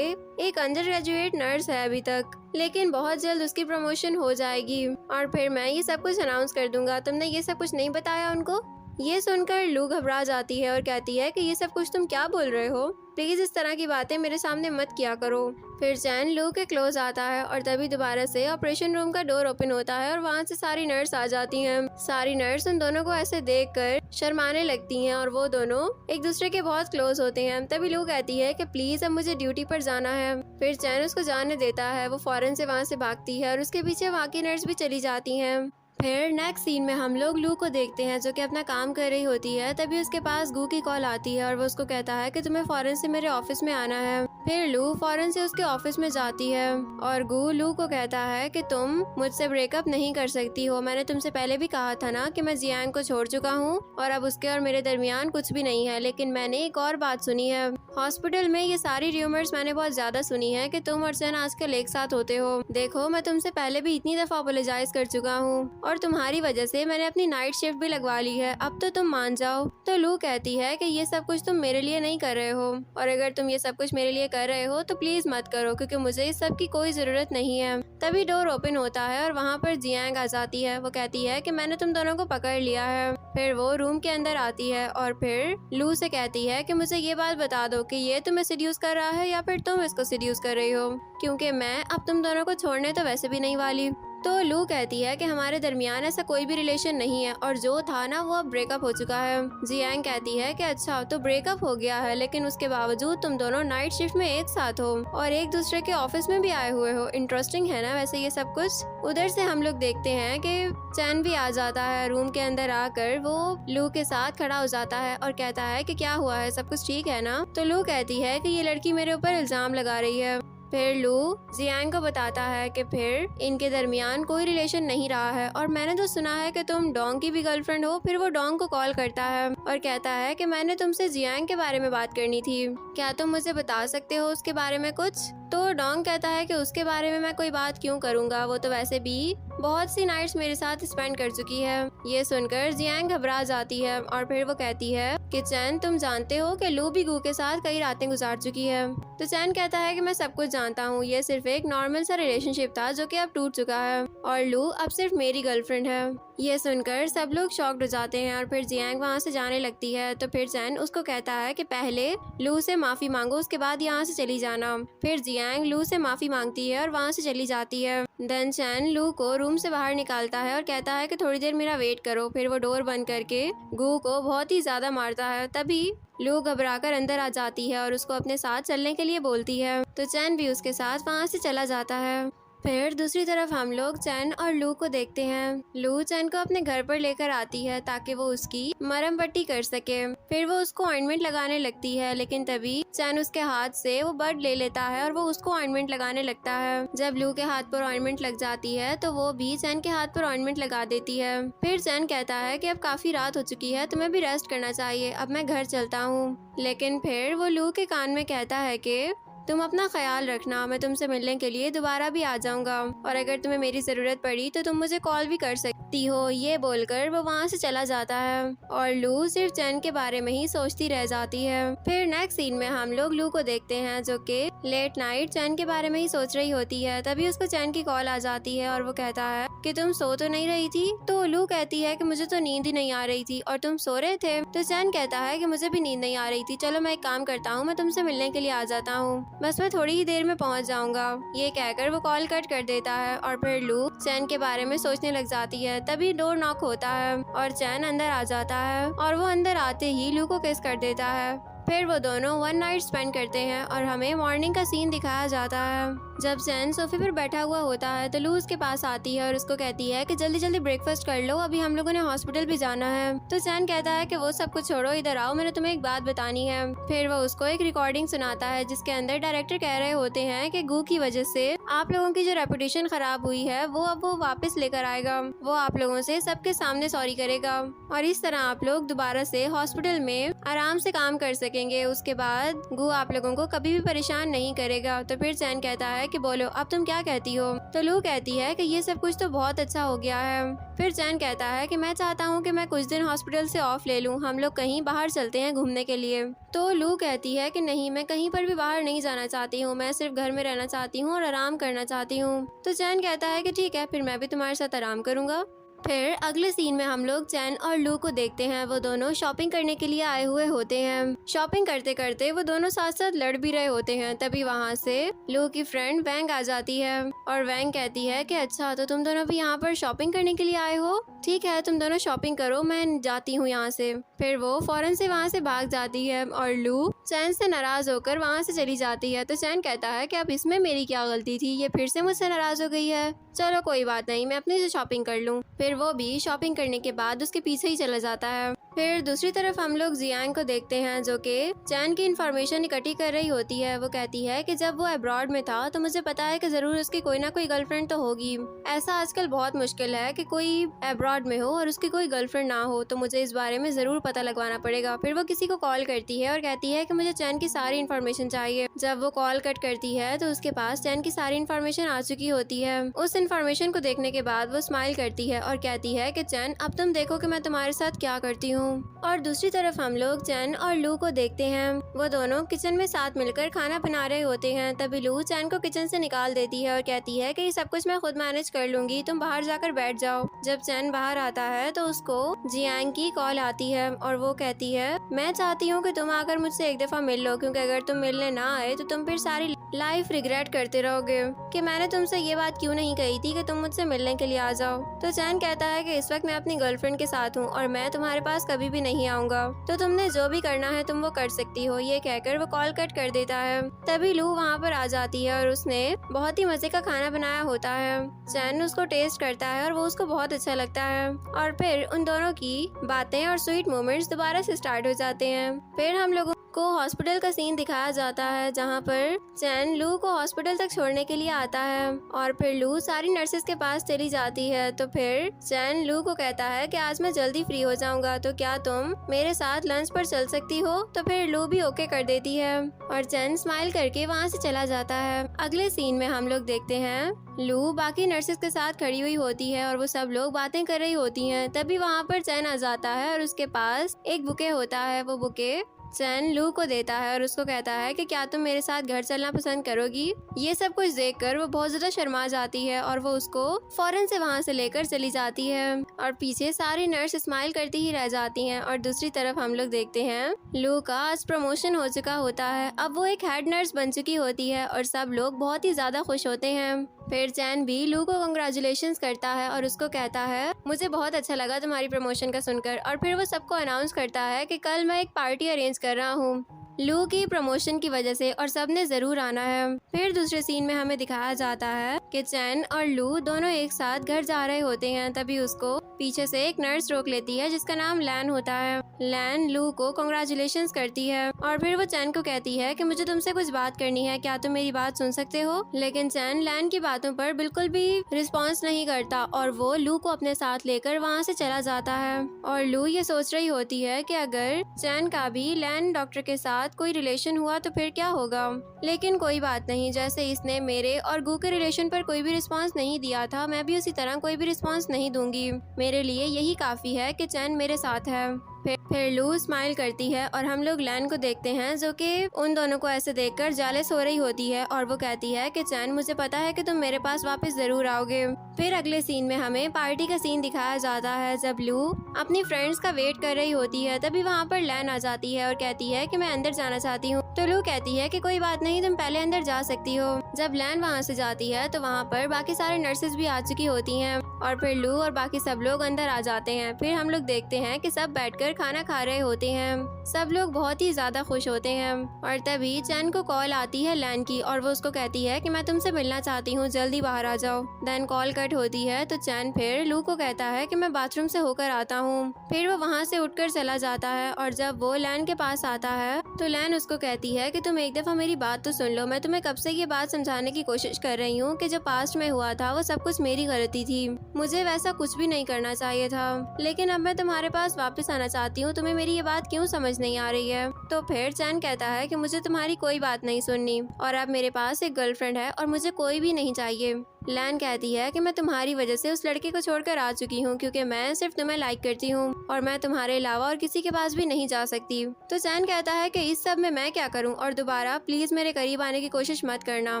एक अंडर ग्रेजुएट नर्स है अभी तक, लेकिन बहुत जल्द उसकी प्रमोशन हो जाएगी और फिर मैं ये सब कुछ अनाउंस कर दूंगा। तुमने ये सब कुछ नहीं बताया उनको। ये सुनकर लू घबरा जाती है और कहती है कि ये सब कुछ तुम क्या बोल रहे हो, प्लीज इस तरह की बातें मेरे सामने मत किया करो। फिर चैन लू के क्लोज आता है और तभी दोबारा से ऑपरेशन रूम का डोर ओपन होता है और वहाँ से सारी नर्स आ जाती हैं। सारी नर्स उन दोनों को ऐसे देखकर शर्माने लगती हैं और वो दोनों एक दूसरे के बहुत क्लोज होते हैं। तभी लू कहती है कि प्लीज अब मुझे ड्यूटी पर जाना है। फिर चैन उसको जाने देता है। वो फौरन से वहाँ से भागती है और उसके पीछे वहाँ की नर्स भी चली जाती हैं। फिर नेक्स्ट सीन में हम लोग लू को देखते हैं जो कि अपना काम कर रही होती है। तभी उसके पास गू की कॉल आती है और वो उसको कहता है कि तुम्हें फौरन से मेरे ऑफिस में आना है। फिर लू फौरन से उसके ऑफिस में जाती है और गू लू को कहता है कि तुम मुझसे ब्रेकअप नहीं कर सकती हो। मैंने तुमसे पहले भी कहा था ना कि मैं जियांग को छोड़ चुका हूँ और अब उसके और मेरे दरमियान कुछ भी नहीं है। लेकिन मैंने एक और बात सुनी है हॉस्पिटल में, ये सारी र्यूमर्स मैंने बहुत ज्यादा सुनी है कि तुम और चैन आजकल एक साथ होते हो। देखो मैं तुमसे पहले भी इतनी दफा अपोलोजाइज कर चुका हूँ और तुम्हारी वजह से मैंने अपनी नाइट शिफ्ट भी लगवा ली है। अब तो तुम मान जाओ। तो लू कहती है कि ये सब कुछ तुम मेरे लिए नहीं कर रहे हो और अगर तुम ये सब कुछ मेरे लिए कर रहे हो तो प्लीज मत करो क्योंकि मुझे इस सब की कोई जरूरत नहीं है। तभी डोर ओपन होता है और वहाँ पर जियांग आ जाती है। वो कहती है कि मैंने तुम दोनों को पकड़ लिया है। फिर वो रूम के अंदर आती है और फिर लू से कहती है कि मुझे ये बात बता दो कि ये तुम्हें सीड्यूस कर रहा है या फिर तुम इसको सीड्यूस कर रही हो, क्योंकि मैं अब तुम दोनों को छोड़ने तो वैसे भी नहीं वाली। तो लू कहती है कि हमारे दरमियान ऐसा कोई भी रिलेशन नहीं है और जो था ना वो अब ब्रेकअप हो चुका है। जियांग कहती है कि अच्छा तो ब्रेकअप हो गया है लेकिन उसके बावजूद तुम दोनों नाइट शिफ्ट में एक साथ हो और एक दूसरे के ऑफिस में भी आए हुए हो। इंटरेस्टिंग है ना वैसे ये सब कुछ। उधर से हम लोग देखते हैं कि चैन भी आ जाता है। रूम के अंदर आकर वो लू के साथ खड़ा हो जाता है और कहता है कि क्या हुआ है, सब कुछ ठीक है ना। तो लू कहती है कि ये लड़की मेरे ऊपर इल्जाम लगा रही है। फिर लू जियांग को बताता है कि फिर इनके दरमियान कोई रिलेशन नहीं रहा है और मैंने तो सुना है कि तुम डोंग की भी गर्लफ्रेंड हो। फिर वो डोंग को कॉल करता है और कहता है कि मैंने तुमसे जियांग के बारे में बात करनी थी, क्या तुम मुझे बता सकते हो उसके बारे में कुछ। तो डोंग कहता है कि उसके बारे में मैं कोई बात क्यों करूँगा, वो तो वैसे भी बहुत सी नाइट्स मेरे साथ स्पेंड कर चुकी है। ये सुनकर जियांग घबरा जाती है और फिर वो कहती है कि चैन तुम जानते हो कि लू भी गू के साथ कई रातें गुजार चुकी है। तो चैन कहता है कि मैं सब कुछ जानता हूँ, ये सिर्फ एक नॉर्मल सा रिलेशनशिप था जो कि अब टूट चुका है और लू अब सिर्फ मेरी गर्लफ्रेंड है। ये सुनकर सब लोग शॉक्ड हो जाते हैं और फिर जियांग वहाँ से जाने लगती है। तो फिर चैन उसको कहता है कि पहले लू से माफी मांगो, उसके बाद यहाँ से चली जाना। फिर जियांग लू से माफी मांगती है और वहाँ से चली जाती है। देन चैन लू को रूम से बाहर निकालता है और कहता है कि थोड़ी देर मेरा वेट करो। फिर वो डोर बंद करके गू को बहुत ही ज्यादा मारता है। तभी लू घबराकर अंदर आ जाती है और उसको अपने साथ चलने के लिए बोलती है। तो चैन भी उसके साथ वहाँ से चला जाता है। फिर दूसरी तरफ हम लोग चैन और लू को देखते हैं। लू चैन को अपने घर पर लेकर आती है ताकि वो उसकी मरहम पट्टी कर सके। फिर वो उसको ऑइंटमेंट लगाने लगती है लेकिन तभी चैन उसके हाथ से वो बड ले लेता है और वो उसको ऑइंटमेंट लगाने लगता है। जब लू के हाथ पर ऑइंटमेंट लग जाती है तो वो भी चैन के हाथ पर ऑइंटमेंट लगा देती है। फिर चैन कहता है कि अब काफी रात हो चुकी है, तुम्हें भी रेस्ट करना चाहिए, अब मैं घर चलता हूँ। लेकिन फिर वो लू के कान में कहता है कि तुम अपना ख्याल रखना, मैं तुमसे मिलने के लिए दोबारा भी आ जाऊंगा और अगर तुम्हें मेरी जरूरत पड़ी तो तुम मुझे कॉल भी कर सकती हो। ये बोलकर वो वहाँ से चला जाता है और लू सिर्फ चैन के बारे में ही सोचती रह जाती है। फिर नेक्स्ट सीन में हम लोग लू को देखते हैं जो कि लेट नाइट चैन के बारे में ही सोच रही होती है। तभी उसको चैन की कॉल आ जाती है और वो कहता है कि तुम सो तो नहीं रही थी। तो लू कहती है कि मुझे तो नींद ही नहीं आ रही थी और तुम सो रहे थे। तो चैन कहता है कि मुझे भी नींद नहीं आ रही थी, चलो मैं एक काम करता हूँ, मैं तुमसे मिलने के लिए आ जाता हूँ, बस मैं थोड़ी ही देर में पहुंच जाऊंगा। ये कहकर वो कॉल कट कर देता है और फिर लू चैन के बारे में सोचने लग जाती है। तभी डोर नॉक होता है और चैन अंदर आ जाता है और वो अंदर आते ही लू को किस कर देता है। फिर वो दोनों वन नाइट स्पेंड करते हैं और हमें मॉर्निंग का सीन दिखाया जाता है। जब चैन सोफे पर बैठा हुआ होता है तो लू उसके पास आती है और उसको कहती है कि जल्दी जल्दी ब्रेकफास्ट कर लो, अभी हम लोगों ने हॉस्पिटल भी जाना है। तो चैन कहता है कि वो सब कुछ छोड़ो, इधर आओ, मैंने तुम्हें एक बात बतानी है। फिर वो उसको एक रिकॉर्डिंग सुनाता है जिसके अंदर डायरेक्टर कह रहे होते हैं कि गू की वजह से आप लोगों की जो रेपुटेशन खराब हुई है वो अब वो वापस लेकर आएगा, वो आप लोगों से सबके सामने सॉरी करेगा और इस तरह आप लोग दोबारा से हॉस्पिटल में आराम से काम कर सकेंगे। उसके बाद गू आप लोगों को कभी भी परेशान नहीं करेगा। तो फिर चैन कहता है कि बोलो अब तुम क्या कहती हो। तो लू कहती है कि ये सब कुछ तो बहुत अच्छा हो गया है। फिर चैन कहता है कि मैं चाहता हूँ कि मैं कुछ दिन हॉस्पिटल से ऑफ ले लूँ, हम लोग कहीं बाहर चलते हैं घूमने के लिए। तो लू कहती है कि नहीं, मैं कहीं पर भी बाहर नहीं जाना चाहती हूँ, मैं सिर्फ घर में रहना चाहती हूँ और आराम करना चाहती हूँ। तो चैन कहता है कि ठीक है, फिर मैं भी तुम्हारे साथ आराम करूँगा। फिर अगले सीन में हम लोग चैन और लू को देखते हैं, वो दोनों शॉपिंग करने के लिए आए हुए होते हैं। शॉपिंग करते करते वो दोनों साथ साथ लड़ भी रहे होते हैं। तभी वहाँ से लू की फ्रेंड वैंग आ जाती है और वैंग कहती है कि अच्छा, तो तुम दोनों भी यहाँ पर शॉपिंग करने के लिए आए हो, ठीक है तुम दोनों शॉपिंग करो, मैं जाती हूँ यहाँ से। फिर वो फौरन से वहाँ से भाग जाती है और लू चैन से नाराज होकर वहाँ से चली जाती है। तो चैन कहता है कि अब इसमें मेरी क्या गलती थी, ये फिर से मुझसे नाराज हो गई है, चलो कोई बात नहीं, मैं अपनी से शॉपिंग कर लूँ। फिर वो भी शॉपिंग करने के बाद उसके पीछे ही चला जाता है। फिर दूसरी तरफ हम लोग जियांग को देखते हैं जो कि चैन की इन्फॉर्मेशन इकट्ठी कर रही होती है। वो कहती है कि जब वो अब्रॉड में था तो मुझे पता है कि जरूर उसकी कोई ना कोई गर्लफ्रेंड तो होगी, ऐसा आजकल बहुत मुश्किल है कि कोई अब्रॉड में हो और उसकी कोई गर्लफ्रेंड ना हो, तो मुझे इस बारे में जरूर पता लगवाना पड़ेगा। फिर वो किसी को कॉल करती है और कहती है कि मुझे चैन की सारी इन्फॉर्मेशन चाहिए। जब वो कॉल कट करती है तो उसके पास चैन की सारी इन्फॉर्मेशन आ चुकी होती है। उस इन्फॉर्मेशन को देखने के बाद वो स्माइल करती है और कहती है कि चैन अब तुम देखो कि मैं तुम्हारे साथ क्या करती हूँ। और दूसरी तरफ हम लोग चैन और लू को देखते हैं, वो दोनों किचन में साथ मिलकर खाना बना रहे होते हैं। तभी लू चैन को किचन से निकाल देती है और कहती है कि ये सब कुछ मैं खुद मैनेज कर लूंगी, तुम बाहर जाकर बैठ जाओ। जब चैन बाहर आता है तो उसको जियांग की कॉल आती है और वो कहती है मैं चाहती हूँ कि तुम आकर मुझसे एक दफा मिल लो, क्योंकि अगर तुम मिलने ना आए तो तुम फिर सारी लाइफ रिग्रेट करते रहोगे कि मैंने तुमसे ये बात क्यों नहीं कही थी कि तुम मुझसे मिलने के लिए आ जाओ। तो चैन कहता है कि इस वक्त मैं अपनी गर्लफ्रेंड के साथ हूँ और मैं तुम्हारे पास कभी भी नहीं आऊंगा, तो तुमने जो भी करना है तुम वो कर सकती हो। ये कहकर वो कॉल कट कर देता है। तभी लू वहाँ पर आ जाती है और उसने बहुत ही मजे का खाना बनाया होता है। चैन उसको टेस्ट करता है और वो उसको बहुत अच्छा लगता है और फिर उन दोनों की बातें और स्वीट मोमेंट्स दोबारा से स्टार्ट हो जाते हैं। फिर हम लोगों को हॉस्पिटल का सीन दिखाया जाता है जहाँ पर चैन लू को हॉस्पिटल तक छोड़ने के लिए आता है और फिर लू सारी नर्सेस के पास चली जाती है। तो फिर चैन लू को कहता है कि आज मैं जल्दी फ्री हो जाऊंगा, तो क्या तुम मेरे साथ लंच पर चल सकती हो। तो फिर लू भी ओके कर देती है और चैन स्माइल करके वहाँ से चला जाता है। अगले सीन में हम लोग देखते हैं लू बाकी नर्सेस के साथ खड़ी हुई होती है और वो सब लोग बातें कर रही होती हैं। तभी वहाँ पर चैन आ जाता है और उसके पास एक बुके होता है। वो बुके चैन लू को देता है और उसको कहता है कि क्या तुम मेरे साथ घर चलना पसंद करोगी। ये सब कुछ देखकर वो बहुत ज्यादा शर्मा जाती है और वो उसको फौरन से वहाँ से लेकर चली जाती है और पीछे सारी नर्स स्माइल करती ही रह जाती हैं। और दूसरी तरफ हम लोग देखते हैं लू का आज प्रमोशन हो चुका होता है, अब वो एक हेड नर्स बन चुकी होती है और सब लोग बहुत ही ज्यादा खुश होते हैं। फिर चैन भी लू को कंग्रेचुलेशंस करता है और उसको कहता है मुझे बहुत अच्छा लगा तुम्हारी प्रमोशन का सुनकर। और फिर वो सबको अनाउंस करता है कि कल मैं एक पार्टी अरेंज कर रहा हूँ लू की प्रमोशन की वजह से और सबने जरूर आना है। फिर दूसरे सीन में हमें दिखाया जाता है कि चैन और लू दोनों एक साथ घर जा रहे होते हैं। तभी उसको पीछे से एक नर्स रोक लेती है जिसका नाम लैन होता है। लैन लू को कंग्रेचुलेशंस करती है और फिर वो चैन को कहती है कि मुझे तुमसे कुछ बात करनी है, क्या तुम मेरी बात सुन सकते हो। लेकिन चैन लैन की बातों पर बिल्कुल भी रिस्पॉन्स नहीं करता और वो लू को अपने साथ लेकर वहाँ से चला जाता है। और लू ये सोच रही होती है कि अगर चैन का भी लैन डॉक्टर के साथ कोई रिलेशन हुआ तो फिर क्या होगा। लेकिन कोई बात नहीं, जैसे इसने मेरे और गू के रिलेशन पर कोई भी रिस्पांस नहीं दिया था, मैं भी उसी तरह कोई भी रिस्पांस नहीं दूंगी। मेरे लिए यही काफी है कि चैन मेरे साथ है। फिर लू स्माइल करती है और हम लोग लैन को देखते हैं जो कि उन दोनों को ऐसे देखकर जेलस हो रही होती है और वो कहती है कि चैन मुझे पता है कि तुम मेरे पास वापस जरूर आओगे। फिर अगले सीन में हमें पार्टी का सीन दिखाया जाता है जब लू अपनी फ्रेंड्स का वेट कर रही होती है। तभी वहाँ पर लैन आ जाती है और कहती है कि मैं अंदर जाना चाहती हूँ। तो लू कहती है कि कोई बात नहीं, तुम पहले अंदर जा सकती हो। जब लैन वहाँ से जाती है तो वहाँ पर बाकी सारे नर्सेस भी आ चुकी होती हैं और फिर लू और बाकी सब लोग अंदर आ जाते हैं। फिर हम लोग देखते हैं कि सब बैठकर बैठकर खाना खा रहे होते हैं। सब लोग बहुत ही ज्यादा खुश होते हैं और तभी चैन को कॉल आती है लैन की और वो उसको कहती है कि मैं तुमसे मिलना चाहती हूँ, जल्दी बाहर आ जाओ। देन कॉल कट होती है तो चैन फिर लू को कहता है कि मैं बाथरूम से होकर आता हूँ। फिर वो वहाँ से उठकर चला जाता है और जब वो लैन के पास आता है तो लैन उसको कहती है कि तुम एक दफा मेरी बात तो सुन लो, मैं तुम्हें कब से ये बात समझाने की कोशिश कर रही हूँ कि जो पास्ट में हुआ था वो सब कुछ मेरी गलती थी, मुझे वैसा कुछ भी नहीं करना चाहिए था, लेकिन अब मैं तुम्हारे पास वापस आना चाहती हूँ, तुम्हें मेरी ये बात क्यों समझ नहीं आ रही है। तो फिर चैन कहता है कि मुझे तुम्हारी कोई बात नहीं सुननी और अब मेरे पास एक गर्लफ्रेंड है और मुझे कोई भी नहीं चाहिए। लैन कहती है कि मैं तुम्हारी वजह से उस लड़के को छोड़कर आ चुकी हूँ क्योंकि मैं सिर्फ तुम्हें लाइक करती हूँ और मैं तुम्हारे अलावा और किसी के पास भी नहीं जा सकती। तो चैन कहता है कि इस सब में मैं क्या करूँ और दोबारा प्लीज मेरे करीब आने की कोशिश मत करना।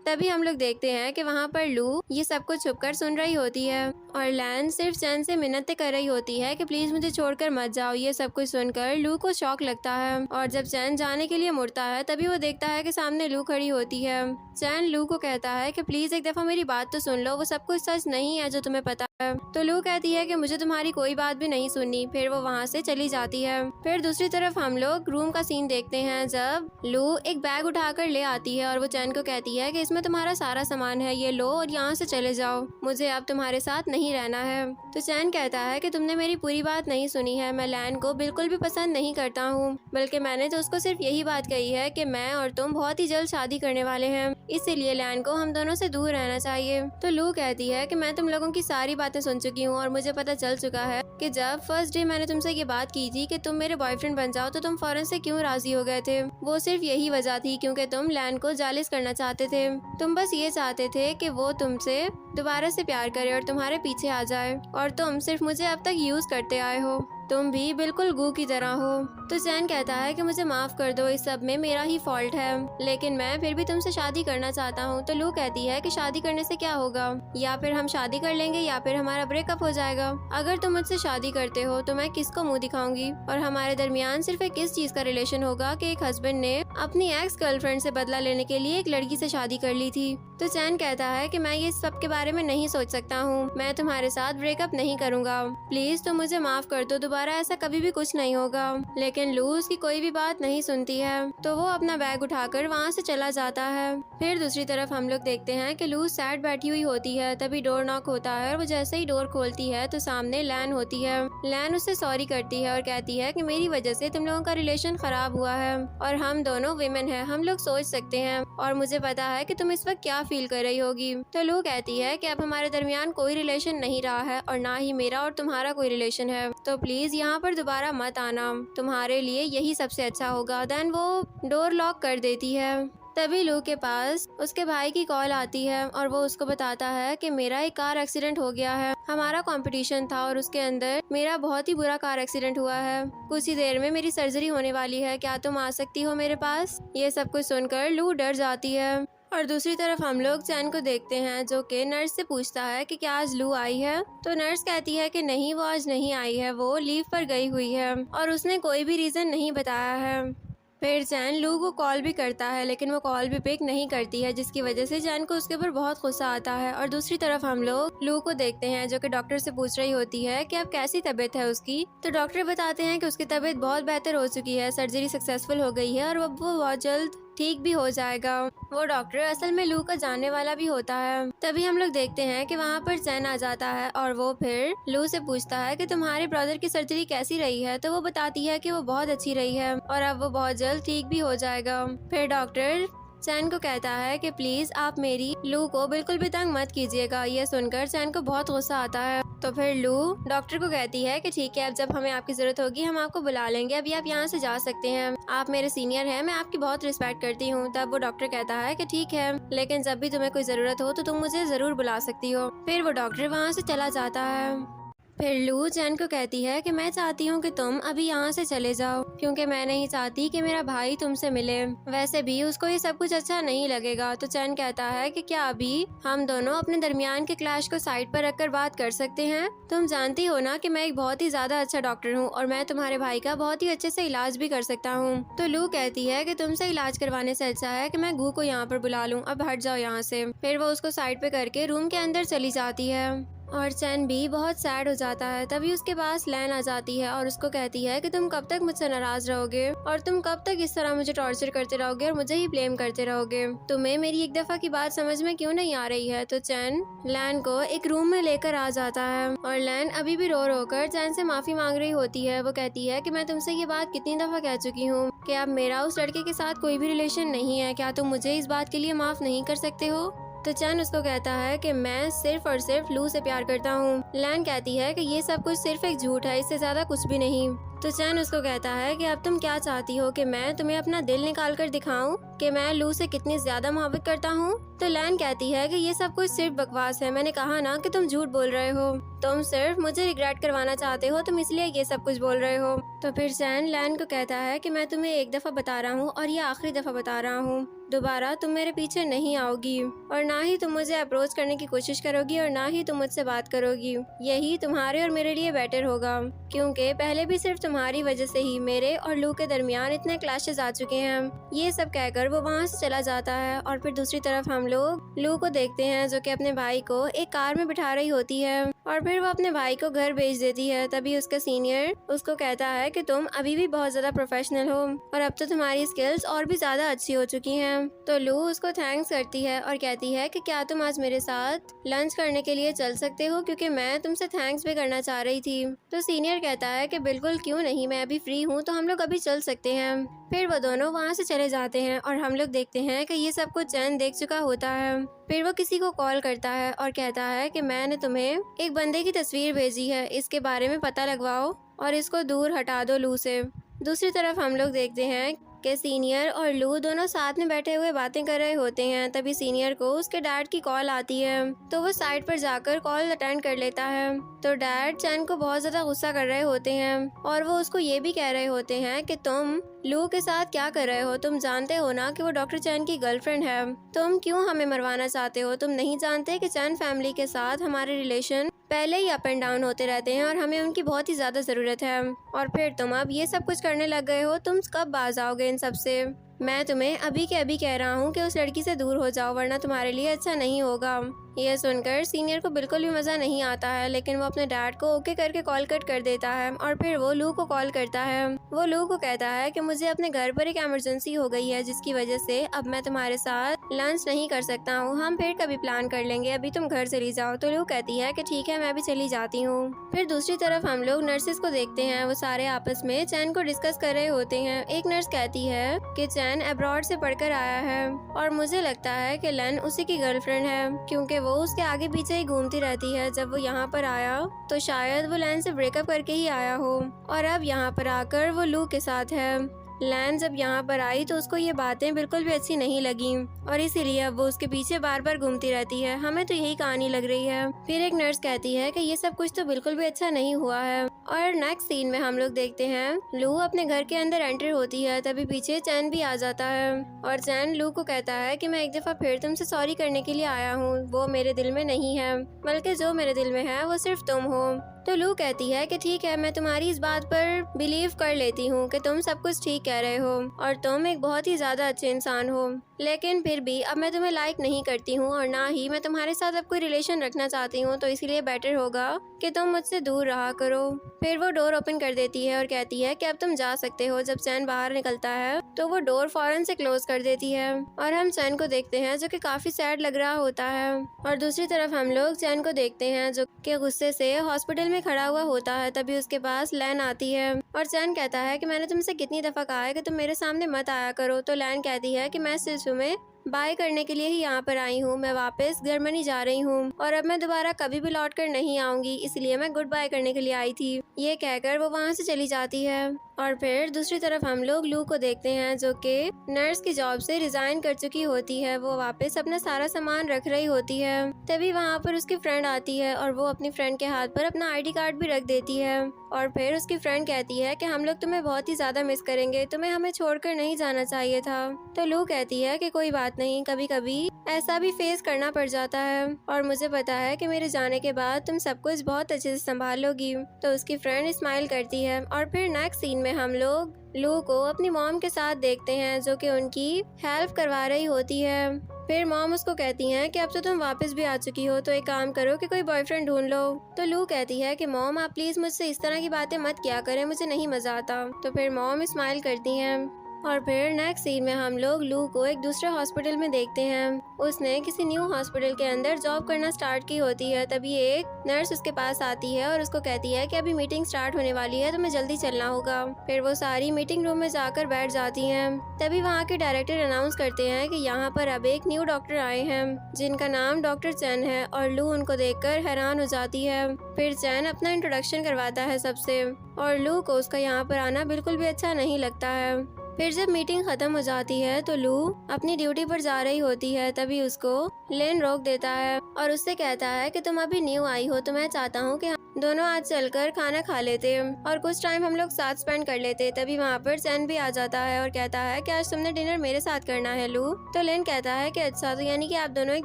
तभी हम लोग देखते हैं कि वहाँ पर लू ये सब कुछ छुपकर सुन रही होती है और लैन सिर्फ चैन से मिन्नतें कर रही होती है कि प्लीज मुझे छोड़कर मत जाओ। ये सब कुछ सुनकर लू को शौक लगता है और जब चैन जाने के लिए मुड़ता है तभी वो देखता है कि सामने लू खड़ी होती है। चैन लू को कहता है कि प्लीज एक दफा मेरी बात तो सुन लो, वो सब कुछ सच नहीं है जो तुम्हें पता है। तो लू कहती है कि मुझे तुम्हारी कोई बात भी नहीं सुननी। फिर वो वहाँ से चली जाती है। फिर दूसरी तरफ हम लोग रूम का सीन देखते हैं जब लू एक बैग उठाकर ले आती है और वो चैन को कहती है कि इसमें तुम्हारा सारा सामान है, ये लो और यहाँ से चले जाओ, मुझे अब तुम्हारे साथ नहीं रहना है। तो चैन कहता है कि तुमने मेरी पूरी बात नहीं सुनी है, मैं लैन को बिल्कुल भी पसंद नहीं करता हूँ, बल्कि मैंने तो उसको सिर्फ यही बात कही है कि मैं और तुम बहुत ही जल्द शादी करने वाले हैं, इसीलिए लैन को हम दोनों से दूर रहना चाहिए। तो लू कहती है कि मैं तुम लोगों की सारी बातें सुन चुकी हूँ और मुझे पता चल चुका है कि जब फर्स्ट डे मैंने तुमसे ये बात की थी कि तुम मेरे बॉयफ्रेंड बन जाओ तो तुम फौरन से क्यों राजी हो गए थे। वो सिर्फ यही वजह थी क्योंकि तुम लैन को जालिस करना चाहते थे। तुम बस ये चाहते थे कि वो तुमसे दोबारा से प्यार करे और तुम्हारे पीछे आ जाए और तुम सिर्फ मुझे अब तक यूज करते आए हो, तुम भी बिल्कुल गू की तरह हो। तो चैन कहता है कि मुझे माफ कर दो, इस सब में मेरा ही फॉल्ट है, लेकिन मैं फिर भी तुमसे शादी करना चाहता हूँ। तो लू कहती है कि शादी करने से क्या होगा, या फिर हम शादी कर लेंगे या फिर हमारा ब्रेकअप हो जाएगा। अगर तुम मुझसे शादी करते हो तो मैं किसको मुंह दिखाऊंगी और हमारे दरमियान सिर्फ एक किस चीज का रिलेशन होगा कि एक हस्बैंड ने अपनी एक्स गर्लफ्रेंड से बदला लेने के लिए एक लड़की से शादी कर ली थी। तो चैन कहता है कि मैं ये सब के बारे में नहीं सोच सकता हूँ, मैं तुम्हारे साथ ब्रेकअप नहीं करूँगा, प्लीज तुम मुझे माफ कर दो, दोबारा ऐसा कभी भी कुछ नहीं होगा। लेकिन लू उसकी कोई भी बात नहीं सुनती है तो वो अपना बैग उठाकर वहाँ से चला जाता है। फिर दूसरी तरफ हम लोग देखते हैं कि लू सैड बैठी हुई होती है, तभी डोर नॉक होता है और वो जैसे ही डोर खोलती है तो सामने लैन होती है। लैन उससे सॉरी करती है और कहती है कि मेरी वजह से तुम लोगों का रिलेशन खराब हुआ है और हम दोनों विमेन हैं, हम लोग सोच सकते हैं और मुझे पता है कि तुम इस वक्त क्या फील कर रही होगी। तो लू कहती है कि अब हमारे दरमियान कोई रिलेशन नहीं रहा है और ना ही मेरा और तुम्हारा कोई रिलेशन है, तो प्लीज यहाँ पर दोबारा मत आना, तुम्हारे लिए यही सबसे अच्छा होगा। देन वो डोर लॉक कर देती है। तभी लू के पास उसके भाई की कॉल आती है और वो उसको बताता है कि मेरा एक कार एक्सीडेंट हो गया है, हमारा कंपटीशन था और उसके अंदर मेरा बहुत ही बुरा कार एक्सीडेंट हुआ है, कुछ ही देर में मेरी सर्जरी होने वाली है, क्या तुम आ सकती हो मेरे पास। ये सब कुछ सुनकर लू डर जाती है और दूसरी तरफ हम लोग चैन को देखते हैं जो कि नर्स से पूछता है कि क्या आज लू आई है। तो नर्स कहती है कि नहीं, वो आज नहीं आई है, वो लीव पर गई हुई है और उसने कोई भी रीजन नहीं बताया है। फिर चैन लू को कॉल भी करता है लेकिन वो कॉल भी पिक नहीं करती है, जिसकी वजह से चैन को उसके ऊपर बहुत गुस्सा आता है। और दूसरी तरफ हम लोग लू को देखते हैं जो कि डॉक्टर से पूछ रही होती है कि अब कैसी तबीयत है उसकी। तो डॉक्टर बताते हैं कि उसकी तबीयत बहुत बेहतर हो चुकी है, सर्जरी सक्सेसफुल हो गई है और अब वो बहुत जल्द ठीक भी हो जाएगा। वो डॉक्टर असल में लू का जानने वाला भी होता है। तभी हम लोग देखते हैं कि वहाँ पर चैन आ जाता है और वो फिर लू से पूछता है कि तुम्हारे ब्रदर की सर्जरी कैसी रही है। तो वो बताती है कि वो बहुत अच्छी रही है और अब वो बहुत जल्द ठीक भी हो जाएगा। फिर डॉक्टर चैन को कहता है कि प्लीज आप मेरी लू को बिल्कुल भी तंग मत कीजिएगा। ये सुनकर चैन को बहुत गुस्सा आता है। तो फिर लू डॉक्टर को कहती है कि ठीक है, अब जब हमें आपकी जरूरत होगी हम आपको बुला लेंगे, अभी आप यहाँ से जा सकते हैं, आप मेरे सीनियर हैं, मैं आपकी बहुत रिस्पेक्ट करती हूँ। तब वो डॉक्टर कहता है कि ठीक है, लेकिन जब भी तुम्हें कोई जरूरत हो तो तुम मुझे जरूर बुला सकती हो। फिर वो डॉक्टर वहाँ से चला जाता है। फिर लू चैन को कहती है कि मैं चाहती हूँ कि तुम अभी यहाँ से चले जाओ क्योंकि मैं नहीं चाहती कि मेरा भाई तुमसे मिले, वैसे भी उसको ये सब कुछ अच्छा नहीं लगेगा। तो चैन कहता है कि क्या अभी हम दोनों अपने दरमियान के क्लैश को साइड पर रखकर बात कर सकते हैं। तुम जानती हो ना कि मैं एक बहुत ही ज्यादा अच्छा डॉक्टर हूँ और मैं तुम्हारे भाई का बहुत ही अच्छे से इलाज भी कर सकता हूँ। तो लू कहती है कि तुमसे इलाज करवाने से अच्छा है कि मैं गू को यहाँ पर बुला लूँ, अब हट जाओ यहाँ से। फिर वो उसको साइड पे करके रूम के अंदर चली जाती है। और चैन भी बहुत सैड हो जाता है। तभी उसके पास लैन आ जाती है और उसको कहती है कि तुम कब तक मुझसे नाराज रहोगे और तुम कब तक इस तरह मुझे टॉर्चर करते रहोगे और मुझे ही ब्लेम करते रहोगे। तुम्हें मेरी एक दफा की बात समझ में क्यों नहीं आ रही है। तो चैन लैन को एक रूम में लेकर आ जाता है और लैन अभी भी रो रो कर चैन से माफी मांग रही होती है। वो कहती है कि मैं तुमसे ये बात कितनी दफा कह चुकी हूँ कि अब मेरा उस लड़के के साथ कोई भी रिलेशन नहीं है, क्या तुम मुझे इस बात के लिए माफ नहीं कर सकते हो। तो चैन उसको कहता है कि मैं सिर्फ और सिर्फ लू से प्यार करता हूँ। लैन कहती है कि ये सब कुछ सिर्फ एक झूठ है, इससे ज्यादा कुछ भी नहीं। तो चैन उसको कहता है कि अब तुम क्या चाहती हो कि मैं तुम्हें अपना दिल निकाल कर दिखाऊं कि मैं लू से कितनी ज्यादा मोहब्बत करता हूँ। तो लैन कहती है कि ये सब कुछ सिर्फ बकवास है, मैंने कहा ना कि तुम झूठ बोल रहे हो, तुम सिर्फ मुझे रिग्रेट करवाना चाहते हो, तुम इसलिए ये सब कुछ बोल रहे हो। तो फिर चैन लैन को कहता है कि मैं तुम्हें एक दफा बता रहा हूँ और ये आखिरी दफा बता रहा हूँ, दोबारा तुम मेरे पीछे नहीं आओगी और ना ही तुम मुझे अप्रोच करने की कोशिश करोगी और ना ही तुम मुझसे बात करोगी। यही तुम्हारे और मेरे लिए बेटर होगा, क्योंकि पहले भी सिर्फ तुम्हारी वजह से ही मेरे और लू के दरमियान इतने क्लैशेस आ चुके हैं। ये सब कहकर वो वहाँ से चला जाता है और फिर दूसरी तरफ हम लोग लू को देखते हैं जो कि अपने भाई को एक कार में बिठा रही होती है और फिर वो अपने भाई को घर भेज देती है। तभी उसका सीनियर उसको कहता है कि तुम अभी भी बहुत ज्यादा प्रोफेशनल हो और अब तो तुम्हारी स्किल्स और भी ज्यादा अच्छी हो चुकी हैं। तो लू उसको थैंक्स करती है और कहती है कि क्या तुम आज मेरे साथ लंच करने के लिए चल सकते हो, क्योंकि मैं तुमसे थैंक्स भी करना चाह रही थी। तो सीनियर कहता है कि बिल्कुल क्यों नहीं, मैं अभी फ्री हूँ तो हम लोग अभी चल सकते हैं। फिर वो दोनों वहाँ से चले जाते हैं और हम लोग देखते हैं कि ये सब कुछ चैन देख चुका होता है। फिर वो किसी को कॉल करता है और कहता है कि मैंने तुम्हें एक बंदे की तस्वीर भेजी है, इसके बारे में पता लगवाओ और इसको दूर हटा दो लू से। दूसरी तरफ हम लोग देखते हैं कि सीनियर और लू दोनों साथ में बैठे हुए बातें कर रहे होते हैं। तभी सीनियर को उसके डैड की कॉल आती है तो वो साइड पर जाकर कॉल अटेंड कर लेता है। तो डैड चैन को बहुत ज्यादा गुस्सा कर रहे होते हैं और वो उसको ये भी कह रहे होते हैं कि तुम लू के साथ क्या कर रहे हो, तुम जानते हो ना कि वो डॉक्टर चैन की गर्लफ्रेंड है, तुम क्यों हमें मरवाना चाहते हो, तुम नहीं जानते कि चैन फैमिली के साथ हमारे रिलेशन पहले ही अप एंड डाउन होते रहते हैं और हमें उनकी बहुत ही ज्यादा जरूरत है और फिर तुम अब ये सब कुछ करने लग गए हो, तुम कब बाज आओगे इन सब से। मैं तुम्हें अभी के अभी कह रहा हूँ कि उस लड़की से दूर हो जाओ वरना तुम्हारे लिए अच्छा नहीं होगा। यह सुनकर सीनियर को बिल्कुल भी मजा नहीं आता है, लेकिन वो अपने डैड को ओके करके कॉल कट कर देता है और फिर वो लू को कॉल करता है। वो लू को कहता है कि मुझे अपने घर पर एक इमरजेंसी हो गई है जिसकी वजह से अब मैं तुम्हारे साथ लंच नहीं कर सकता हूँ, हम फिर कभी प्लान कर लेंगे, अभी तुम घर चली जाओ। तो लू कहती है कि ठीक है मैं भी चली जाती हूँ। फिर दूसरी तरफ हम लोग नर्सेस को देखते हैं, वो सारे आपस में चैन को डिस्कस कर रहे होते हैं। एक नर्स कहती है कि चैन अब्रॉड से पढ़कर आया है और मुझे लगता है कि लैन उसी की गर्लफ्रेंड है, क्योंकि वो उसके आगे पीछे ही घूमती रहती है। जब वो यहाँ पर आया तो शायद वो लैन से ब्रेकअप करके ही आया हो और अब यहाँ पर आकर वो लू के साथ है। लैन जब यहाँ पर आई तो उसको ये बातें बिल्कुल भी अच्छी नहीं लगी और इसीलिए अब वो उसके पीछे बार बार घूमती रहती है। हमें तो यही कहानी लग रही है। फिर एक नर्स कहती है कि ये सब कुछ तो बिल्कुल भी अच्छा नहीं हुआ है और नेक्स्ट सीन में हम लोग देखते हैं लू अपने घर के अंदर एंटर होती है। तभी पीछे चैन भी आ जाता है और चैन लू को कहता है कि मैं एक दफा फिर तुमसे सॉरी करने के लिए आया हूँ, वो मेरे दिल में नहीं है, बल्कि जो मेरे दिल में है वो सिर्फ तुम हो। तो लू कहती है कि ठीक है मैं तुम्हारी इस बात पर बिलीव कर लेती हूँ कि तुम सब कुछ ठीक कह रहे हो और तुम एक बहुत ही ज्यादा अच्छे इंसान हो, लेकिन फिर भी अब मैं तुम्हें लाइक नहीं करती हूँ और ना ही मैं तुम्हारे साथ अब कोई रिलेशन रखना चाहती हूँ, तो इसीलिए बेटर होगा कि तुम मुझसे दूर रहा करो। फिर वो डोर ओपन कर देती है और कहती है कि अब तुम जा सकते हो। जब चैन बाहर निकलता है तो वो डोर फौरन से क्लोज कर देती है और हम चैन को देखते हैं जो कि काफी सैड लग रहा होता है। और दूसरी तरफ हम लोग चैन को देखते हैं जो कि गुस्से से हॉस्पिटल में खड़ा हुआ होता है। तभी उसके पास लैन आती है और चैन कहता है कि मैंने तुमसे कितनी दफा कहा है कि तुम मेरे सामने मत आया करो। तो लैन कहती है कि मैं सिर्फ तुम्हें बाय करने के लिए ही यहाँ पर आई हूँ, मैं वापस जर्मनी जा रही हूँ और अब मैं दोबारा कभी भी लौट कर नहीं आऊंगी, इसलिए मैं गुड बाय करने के लिए आई थी। ये कहकर वो वहाँ से चली जाती है। और फिर दूसरी तरफ हम लोग लू को देखते हैं जो कि नर्स की जॉब से रिजाइन कर चुकी होती है। वो वापस अपना सारा सामान रख रही होती है। तभी वहाँ पर उसकी फ्रेंड आती है और वो अपनी फ्रेंड के हाथ पर अपना ID कार्ड भी रख देती है और फिर उसकी फ्रेंड कहती है कि हम लोग तुम्हें बहुत ही ज्यादा मिस करेंगे, तुम्हें हमें छोड़कर नहीं जाना चाहिए था। तो लू कहती है कि कोई बात नहीं, कभी कभी ऐसा भी फेस करना पड़ जाता है और मुझे पता है कि मेरे जाने के बाद तुम सब कुछ बहुत अच्छे से संभाल लोगी। तो उसकी फ्रेंड स्माइल करती है और फिर नेक्स्ट सीन में हम लोग लू को अपनी मॉम के साथ देखते हैं जो कि उनकी हेल्प करवा रही होती है। फिर मॉम उसको कहती हैं कि अब तो तुम वापस भी आ चुकी हो, तो एक काम करो कि कोई बॉयफ्रेंड ढूंढ लो। तो लू कहती है कि मॉम आप प्लीज मुझसे इस तरह की बातें मत किया करें, मुझे नहीं मजा आता। तो फिर मॉम स्माइल करती हैं। और फिर नेक्स्ट सीन में हम लोग लू को एक दूसरे हॉस्पिटल में देखते हैं। उसने किसी न्यू हॉस्पिटल के अंदर जॉब करना स्टार्ट की होती है। तभी एक नर्स उसके पास आती है और उसको कहती है कि अभी मीटिंग स्टार्ट होने वाली है, तुम्हें जल्दी चलना होगा। फिर वो सारी मीटिंग रूम में जाकर बैठ जाती हैं। तभी वहाँ के डायरेक्टर अनाउंस करते हैं कि यहाँ पर अब एक न्यू डॉक्टर आए हैं जिनका नाम डॉक्टर चैन है। और लू उनको देखकर हैरान हो जाती है। फिर चैन अपना इंट्रोडक्शन करवाता है सबसे, और लू को उसका यहाँ पर आना बिल्कुल भी अच्छा नहीं लगता है। फिर जब मीटिंग खत्म हो जाती है तो लू अपनी ड्यूटी पर जा रही होती है। तभी उसको लेन रोक देता है और उससे कहता है कि तुम अभी न्यू आई हो, तो मैं चाहता हूँ कि दोनों आज चलकर खाना खा लेते और कुछ टाइम हम लोग साथ स्पेंड कर लेते। तभी वहाँ पर चैन भी आ जाता है और कहता है कि आज तुमने डिनर मेरे साथ करना है लू। तो लेन कहता है कि अच्छा, तो यानी कि आप दोनों एक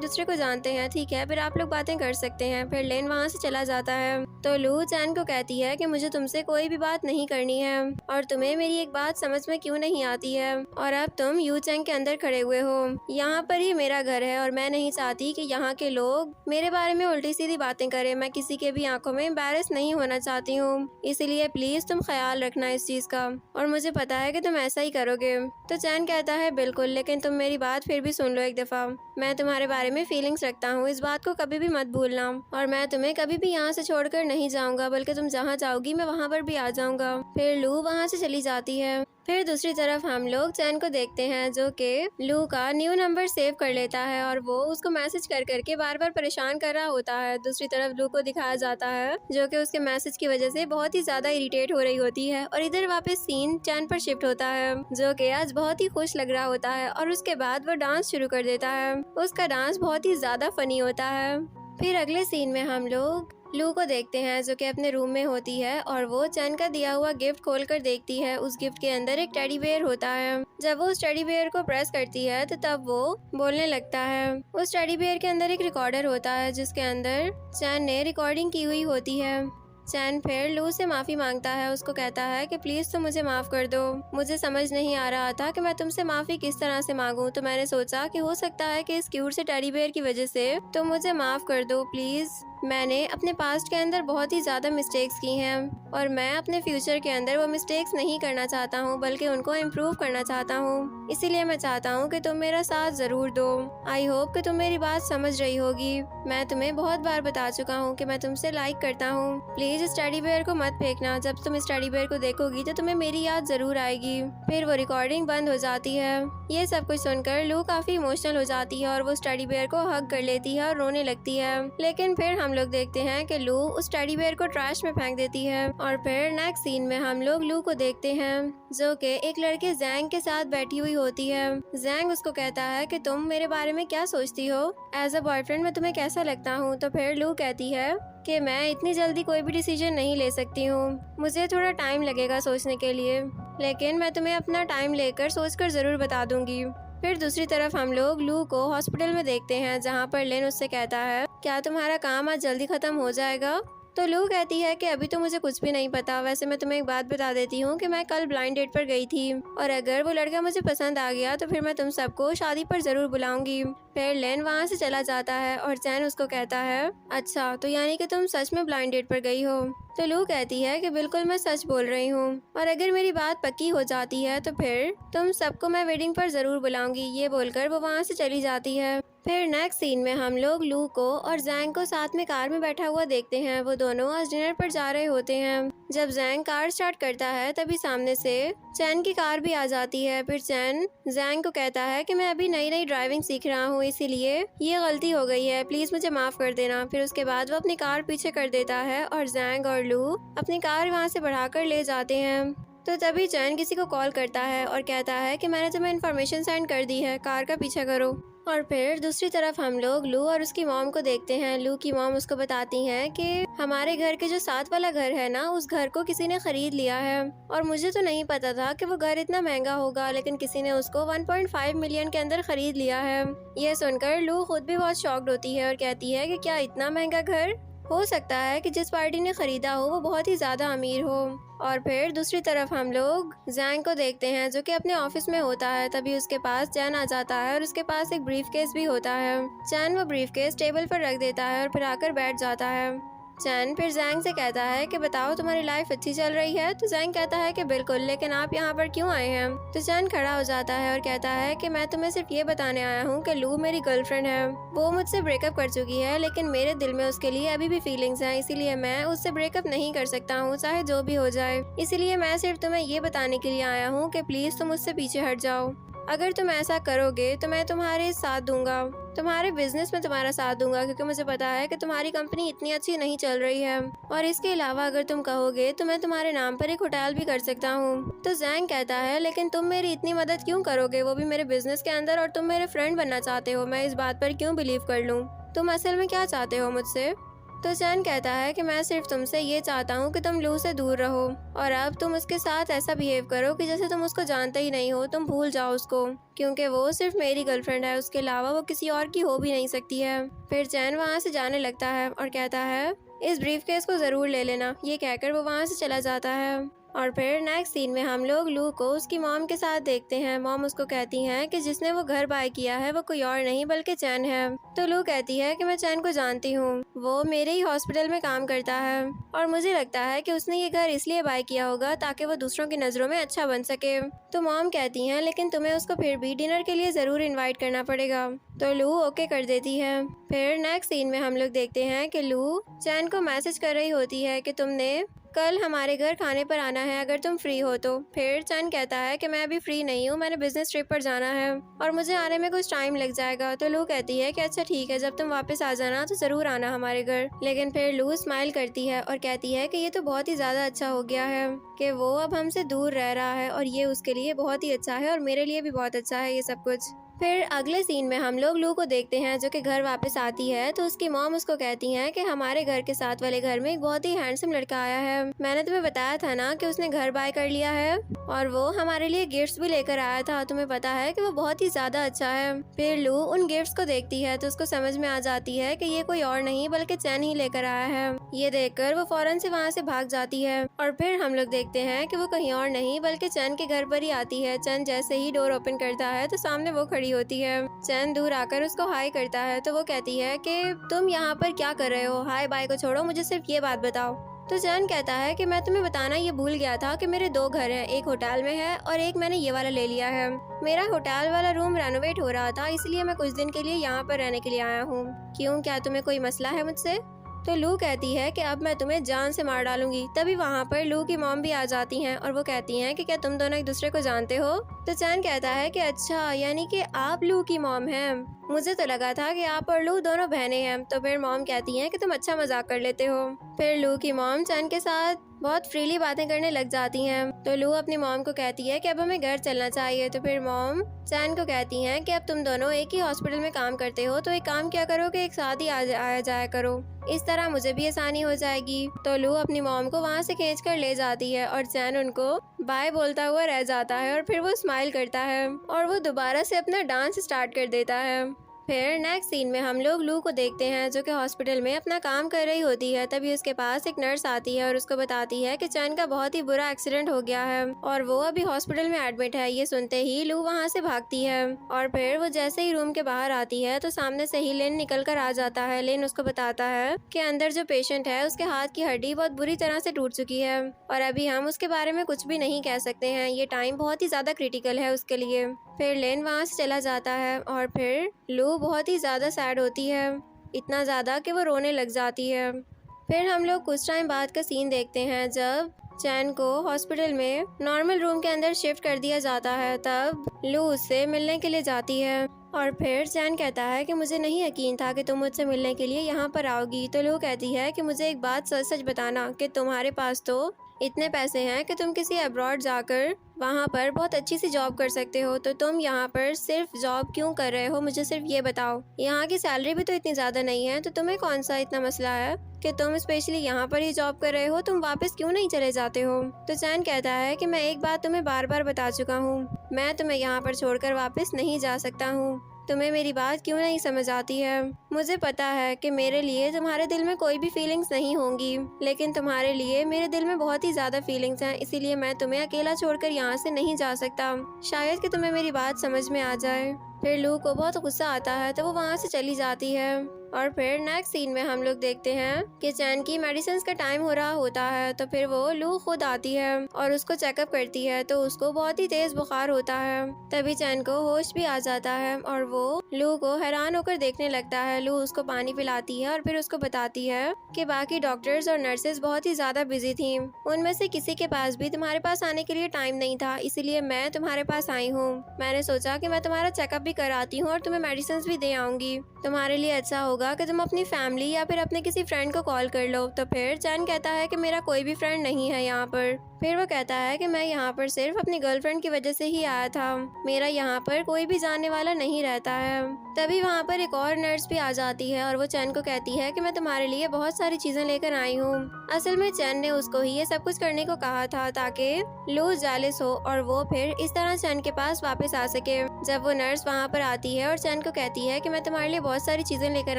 दूसरे को जानते हैं, ठीक है, फिर आप लोग बातें कर सकते हैं। फिर लेन वहाँ से चला जाता है। तो लू चैन को कहती है कि मुझे तुमसे कोई भी बात नहीं करनी है और तुम्हें मेरी एक बात समझ में क्यों नहीं आती है। और अब तुम यू चैंग के अंदर खड़े हुए हो, यहाँ पर ही मेरा घर है और मैं नहीं चाहती कि यहाँ के लोग मेरे बारे में उल्टी सीधी बातें करें। मैं किसी के भी आंखों में एम्बैरेस नहीं होना चाहती हूँ, इसलिए प्लीज तुम ख्याल रखना इस चीज का, और मुझे पता है कि तुम ऐसा ही करोगे। तो चैन कहता है बिल्कुल, लेकिन तुम मेरी बात फिर भी सुन लो एक दफा। मैं तुम्हारे बारे में फीलिंग्स रखता हूँ, इस बात को कभी भी मत भूलना, और मैं तुम्हें कभी भी यहाँ से छोड़कर नहीं जाऊंगा, बल्कि तुम जहाँ जाओगी मैं वहाँ पर भी आ जाऊंगा। फिर लू वहाँ से चली जाती है। फिर दूसरी तरफ हम लोग चैन को देखते हैं जो कि लू का न्यू नंबर सेव कर लेता है और वो उसको मैसेज कर करके बार बार परेशान कर रहा होता है। दूसरी तरफ लू को दिखाया जाता है जो कि उसके मैसेज की वजह से बहुत ही ज्यादा इरिटेट हो रही होती है। और इधर वापस सीन चैन पर शिफ्ट होता है जो कि आज बहुत ही खुश लग रहा होता है और उसके बाद वो डांस शुरू कर देता है। उसका डांस बहुत ही ज्यादा फनी होता है। फिर अगले सीन में हम लोग लू को देखते हैं जो कि अपने रूम में होती है और वो चैन का दिया हुआ गिफ्ट खोलकर देखती है। उस गिफ्ट के अंदर एक टेडी बेयर होता है। जब वो उस टेडी बेयर को प्रेस करती है तो तब वो बोलने लगता है। उस टेडी बेयर के अंदर एक रिकॉर्डर होता है जिसके अंदर चैन ने रिकॉर्डिंग की हुई होती है। चैन फिर लू से माफी मांगता है, उसको कहता है कि प्लीज तुम मुझे माफ कर दो, मुझे समझ नहीं आ रहा था कि मैं तुमसे माफी किस तरह से मांगूं, तो मैंने सोचा कि हो सकता है कि इस क्यूट से टेडी बेयर की वजह से तुम मुझे माफ कर दो प्लीज। मैंने अपने पास्ट के अंदर बहुत ही ज्यादा मिस्टेक्स की हैं और मैं अपने फ्यूचर के अंदर वो मिस्टेक्स नहीं करना चाहता हूँ बल्कि उनको इम्प्रूव करना चाहता हूँ। इसीलिए मैं चाहता हूँ कि तुम मेरा साथ जरूर दो। आई होप कि तुम मेरी बात समझ रही होगी। मैं तुम्हें बहुत बार बता चुका हूँ कि मैं तुमसे लाइक करता हूँ। प्लीज इस टेडी बेयर को मत फेंकना। जब तुम इस टेडी बेयर को देखोगी तो तुम्हें मेरी याद जरूर आएगी। फिर वो रिकॉर्डिंग बंद हो जाती है। ये सब कुछ सुनकर लू काफी इमोशनल हो जाती है और वो उस टेडी बेयर को हग कर लेती है और रोने लगती है। लेकिन फिर हम लोग देखते हैं कि लू उस टेडी बेयर को ट्रैश में फेंक देती है। और फिर नेक्स्ट सीन में हम लोग लू को देखते हैं जो कि एक लड़के जैंग के साथ बैठी हुई होती है। जैंग उसको कहता है कि तुम मेरे बारे में क्या सोचती हो, एज अ बॉयफ्रेंड मैं तुम्हें कैसा लगता हूँ। तो फिर लू कहती है कि मैं इतनी जल्दी कोई भी डिसीजन नहीं ले सकती हूँ, मुझे थोड़ा टाइम लगेगा सोचने के लिए, लेकिन मैं तुम्हें अपना टाइम लेकर सोचकर जरूर बता दूंगी। फिर दूसरी तरफ हम लोग लू को हॉस्पिटल में देखते हैं जहाँ पर लेन उससे कहता है क्या तुम्हारा काम आज जल्दी खत्म हो जाएगा। तो लू कहती है कि अभी तो मुझे कुछ भी नहीं पता, वैसे मैं तुम्हें एक बात बता देती हूँ कि मैं कल ब्लाइंड डेट पर गई थी और अगर वो लड़का मुझे पसंद आ गया तो फिर मैं तुम सबको शादी पर जरूर बुलाऊंगी। फिर लेन वहाँ से चला जाता है और चैन उसको कहता है अच्छा, तो यानी कि तुम सच में ब्लाइंड डेट पर गई हो। तो लू कहती है कि बिल्कुल मैं सच बोल रही हूँ और अगर मेरी बात पक्की हो जाती है तो फिर तुम सबको मैं वेडिंग पर जरूर बुलाऊंगी। ये बोलकर वो वहाँ से चली जाती है। फिर नेक्स्ट सीन में हम लोग लू को और जैंग को साथ में कार में बैठा हुआ देखते हैं। वो दोनों आज डिनर पर जा रहे होते हैं। जब जैंग कार स्टार्ट करता है तभी सामने से चैन की कार भी आ जाती है। फिर चैन जैंग को कहता है कि मैं अभी नई नई ड्राइविंग सीख रहा हूँ, इसीलिए ये गलती हो गई है, प्लीज मुझे माफ कर देना। फिर उसके बाद वो अपनी कार पीछे कर देता है और जैंग और लू अपनी कार वहाँ से बढ़ाकर ले जाते हैं। तो तभी चैन किसी को कॉल करता है और कहता है कि मैंने तुम्हें इन्फॉर्मेशन सेंड कर दी है, कार का पीछा करो। और फिर दूसरी तरफ हम लोग लू और उसकी मॉम को देखते हैं। लू की मॉम उसको बताती हैं कि हमारे घर के जो साथ वाला घर है ना, उस घर को किसी ने खरीद लिया है और मुझे तो नहीं पता था कि वो घर इतना महंगा होगा, लेकिन किसी ने उसको 1.5 मिलियन के अंदर खरीद लिया है। यह सुनकर लू खुद भी बहुत शॉक्ड होती है और कहती है कि क्या इतना महंगा घर। हो सकता है कि जिस पार्टी ने खरीदा हो वो बहुत ही ज़्यादा अमीर हो। और फिर दूसरी तरफ हम लोग जैंग को देखते हैं जो कि अपने ऑफिस में होता है। तभी उसके पास चैन आ जाता है और उसके पास एक ब्रीफ केस भी होता है। चैन वो ब्रीफ केस टेबल पर रख देता है और फिर आकर बैठ जाता है। चैन फिर जैंग से कहता है कि बताओ तुम्हारी लाइफ अच्छी चल रही है। तो जैंग कहता है कि बिल्कुल, लेकिन आप यहाँ पर क्यों आए हैं। तो चैन खड़ा हो जाता है और कहता है कि मैं तुम्हें सिर्फ ये बताने आया हूँ कि लू मेरी गर्लफ्रेंड है। वो मुझसे ब्रेकअप कर चुकी है, लेकिन मेरे दिल में उसके लिए अभी भी फीलिंग्स हैं, इसीलिए मैं उससे ब्रेकअप नहीं कर सकता हूँ, चाहे जो भी हो जाए। इसीलिए मैं सिर्फ तुम्हें ये बताने के लिए आया हूँ कि प्लीज तुम उससे पीछे हट जाओ। अगर तुम ऐसा करोगे तो मैं तुम्हारे साथ दूंगा, तुम्हारे बिजनेस में तुम्हारा साथ दूंगा, क्योंकि मुझे पता है कि तुम्हारी कंपनी इतनी अच्छी नहीं चल रही है। और इसके अलावा अगर तुम कहोगे तो मैं तुम्हारे नाम पर एक होटल भी कर सकता हूँ। तो जैंग कहता है लेकिन तुम मेरी इतनी मदद क्यों करोगे, वो भी मेरे बिजनेस के अंदर, और तुम मेरे फ्रेंड बनना चाहते हो। मैं इस बात पर क्यों बिलीव कर लूँ, तुम असल में क्या चाहते हो मुझसे। तो चैन कहता है कि मैं सिर्फ तुमसे ये चाहता हूँ कि तुम लू से दूर रहो और अब तुम उसके साथ ऐसा बिहेव करो कि जैसे तुम उसको जानते ही नहीं हो। तुम भूल जाओ उसको, क्योंकि वो सिर्फ मेरी गर्लफ्रेंड है, उसके अलावा वो किसी और की हो भी नहीं सकती है। फिर चैन वहाँ से जाने लगता है और कहता है इस ब्रीफ केस को जरूर ले लेना। ये कहकर वो वहाँ से चला जाता है। और फिर नेक्स्ट सीन में हम लोग लू को उसकी मॉम के साथ देखते हैं। मॉम उसको कहती हैं कि जिसने वो घर बाय किया है वो कोई और नहीं बल्कि चैन है। तो लू कहती है कि मैं चैन को जानती हूँ, वो मेरे ही हॉस्पिटल में काम करता है और मुझे लगता है कि उसने ये घर इसलिए बाय किया होगा ताकि वो दूसरों की नज़रों में अच्छा बन सके। तो मॉम कहती हैं लेकिन तुम्हें उसको फिर भी डिनर के लिए ज़रूर इन्वाइट करना पड़ेगा। तो लू ओके कर देती है। फिर नेक्स्ट सीन में हम लोग देखते हैं कि लू चैन को मैसेज कर रही होती है कि तुमने कल हमारे घर खाने पर आना है अगर तुम फ्री हो तो। फिर चैन कहता है कि मैं अभी फ्री नहीं हूँ, मैंने बिजनेस ट्रिप पर जाना है और मुझे आने में कुछ टाइम लग जाएगा। तो लू कहती है कि अच्छा ठीक है, जब तुम वापस आ जाना तो जरूर आना हमारे घर। लेकिन फिर लू स्माइल करती है और कहती है कि ये तो बहुत ही ज्यादा अच्छा हो गया है कि वो अब हमसे दूर रह रहा है और ये उसके लिए बहुत ही अच्छा है और मेरे लिए भी बहुत अच्छा है ये सब कुछ। फिर अगले सीन में हम लोग लू को देखते हैं जो कि घर वापस आती है। तो उसकी मॉम उसको कहती हैं कि हमारे घर के साथ वाले घर में एक बहुत ही हैंडसम लड़का आया है। मैंने तुम्हें बताया था ना कि उसने घर बाय कर लिया है और वो हमारे लिए गिफ्ट्स भी लेकर आया था। तुम्हें पता है कि वो बहुत ही ज्यादा अच्छा है। फिर लू उन गिफ्ट्स को देखती है तो उसको समझ में आ जाती है कि ये कोई और नहीं बल्कि चैन ही लेकर आया है। ये देखकर वो फौरन से वहाँ से भाग जाती है और फिर हम लोग देखते हैं कि वो कहीं और नहीं बल्कि चैन के घर पर ही आती है। चैन जैसे ही डोर ओपन करता है तो सामने वो खड़ी होती है। चैन दूर आकर उसको हाय करता है तो वो कहती है कि तुम यहाँ पर क्या कर रहे हो, हाय बाय को छोड़ो, मुझे सिर्फ ये बात बताओ। तो चैन कहता है कि मैं तुम्हें बताना ये भूल गया था कि मेरे 2 घर हैं, एक होटल में है और एक मैंने ये वाला ले लिया है। मेरा होटल वाला रूम रेनोवेट हो रहा था, इसलिए मैं कुछ दिन के लिए यहाँ पर रहने के लिए आया हूँ। क्यों, क्या तुम्हें कोई मसला है मुझसे। तो लू कहती है कि अब मैं तुम्हें जान से मार डालूंगी। तभी वहाँ पर लू की मॉम भी आ जाती हैं और वो कहती हैं कि क्या तुम दोनों एक दूसरे को जानते हो। तो चैन कहता है कि अच्छा, यानी कि आप लू की मॉम हैं, मुझे तो लगा था कि आप और लू दोनों बहनें हैं। तो फिर मॉम कहती हैं कि तुम अच्छा मजाक कर लेते हो। फिर लू की मॉम चैन के साथ बहुत फ्रीली बातें करने लग जाती हैं। तो लू अपनी मॉम को कहती है कि अब हमें घर चलना चाहिए। तो फिर मॉम चैन को कहती हैं कि अब तुम दोनों एक ही हॉस्पिटल में काम करते हो तो एक काम क्या करो कि एक साथ ही आया जाया करो, इस तरह मुझे भी आसानी हो जाएगी। तो लू अपनी मॉम को वहाँ से खींच कर ले जाती है और चैन उनको बाय बोलता हुआ रह जाता है और फिर वो स्माइल करता है और वो दोबारा से अपना डांस स्टार्ट कर देता है। फिर नेक्स्ट सीन में हम लोग लू को देखते हैं जो कि हॉस्पिटल में अपना काम कर रही होती है। तभी उसके पास एक नर्स आती है और उसको बताती है कि चैन का बहुत ही बुरा एक्सीडेंट हो गया है और वो अभी हॉस्पिटल में एडमिट है। ये सुनते ही लू वहाँ से भागती है और फिर वो जैसे ही रूम के बाहर आती है तो सामने से ही लेन निकल कर आ जाता है। लेन उसको बताता है कि अंदर जो पेशेंट है उसके हाथ की हड्डी बहुत बुरी तरह से टूट चुकी है और अभी हम उसके बारे में कुछ भी नहीं कह सकते हैं, ये टाइम बहुत ही ज्यादा क्रिटिकल है उसके लिए। फिर लेन वहाँ से चला जाता है और फिर लू बहुत ही ज़्यादा सैड होती है, इतना ज़्यादा कि वो रोने लग जाती है। फिर हम लोग कुछ टाइम बाद का सीन देखते हैं जब चैन को हॉस्पिटल में नॉर्मल रूम के अंदर शिफ्ट कर दिया जाता है। तब लू उससे मिलने के लिए जाती है और फिर चैन कहता है कि मुझे नहीं यकीन था कि तुम मुझसे मिलने के लिए यहाँ पर आओगी। तो लू कहती है कि मुझे एक बात सच सच बताना कि तुम्हारे पास तो इतने पैसे हैं कि तुम किसी अब्रॉड जाकर वहाँ पर बहुत अच्छी सी जॉब कर सकते हो, तो तुम यहाँ पर सिर्फ जॉब क्यों कर रहे हो, मुझे सिर्फ ये बताओ। यहाँ की सैलरी भी तो इतनी ज़्यादा नहीं है, तो तुम्हें कौन सा इतना मसला है कि तुम स्पेशली यहाँ पर ही जॉब कर रहे हो, तुम वापस क्यों नहीं चले जाते हो। तो चैन कहता है कि मैं एक बात तुम्हें बार बार बता चुका हूँ, मैं तुम्हें यहाँ पर छोड़कर वापस नहीं जा सकता हूँ। तुम्हें मेरी बात क्यों नहीं समझ आती है? मुझे पता है कि मेरे लिए तुम्हारे दिल में कोई भी फीलिंग्स नहीं होंगी, लेकिन तुम्हारे लिए मेरे दिल में बहुत ही ज्यादा फीलिंग्स हैं, इसीलिए मैं तुम्हें अकेला छोड़कर यहाँ से नहीं जा सकता। शायद कि तुम्हें मेरी बात समझ में आ जाए। फिर लू को बहुत गुस्सा आता है तो वो वहाँ से चली जाती है। और फिर नेक्स्ट सीन में हम लोग देखते हैं कि चैन की मेडिसिन का टाइम हो रहा होता है, तो फिर वो लू खुद आती है और उसको चेकअप करती है, तो उसको बहुत ही तेज बुखार होता है। तभी चैन को होश भी आ जाता है और वो लू को हैरान होकर देखने लगता है। लू उसको पानी पिलाती है और फिर उसको बताती है कि बाकी डॉक्टर्स और नर्सेज बहुत ही ज्यादा बिजी थी, उनमें से किसी के पास भी तुम्हारे पास आने के लिए टाइम नहीं था, इसीलिए मैं तुम्हारे पास आई हूँ। मैंने सोचा कि मैं तुम्हारा चेकअप भी कराती हूँ और तुम्हें मेडिसिन भी दे आऊंगी। तुम्हारे लिए अच्छा होगा कि तुम अपनी फैमिली या फिर अपने किसी फ्रेंड को कॉल कर लो। तो फिर चैन कहता है कि मेरा कोई भी फ्रेंड नहीं है यहाँ पर। फिर वो कहता है कि मैं यहाँ पर सिर्फ अपनी गर्लफ्रेंड की वजह से ही आया था, मेरा यहाँ पर कोई भी जानने वाला नहीं रहता है। तभी वहाँ पर एक और नर्स भी आ जाती है और वो चैन को कहती है कि मैं तुम्हारे लिए बहुत सारी चीजें लेकर आई हूँ। असल में चैन ने उसको ही ये सब कुछ करने को कहा था ताकि लू जेलस हो और वो फिर इस तरह चैन के पास वापस आ सके। जब वो नर्स वहाँ पर आती है और चैन को कहती है कि मैं तुम्हारे लिए बहुत सारी चीजें लेकर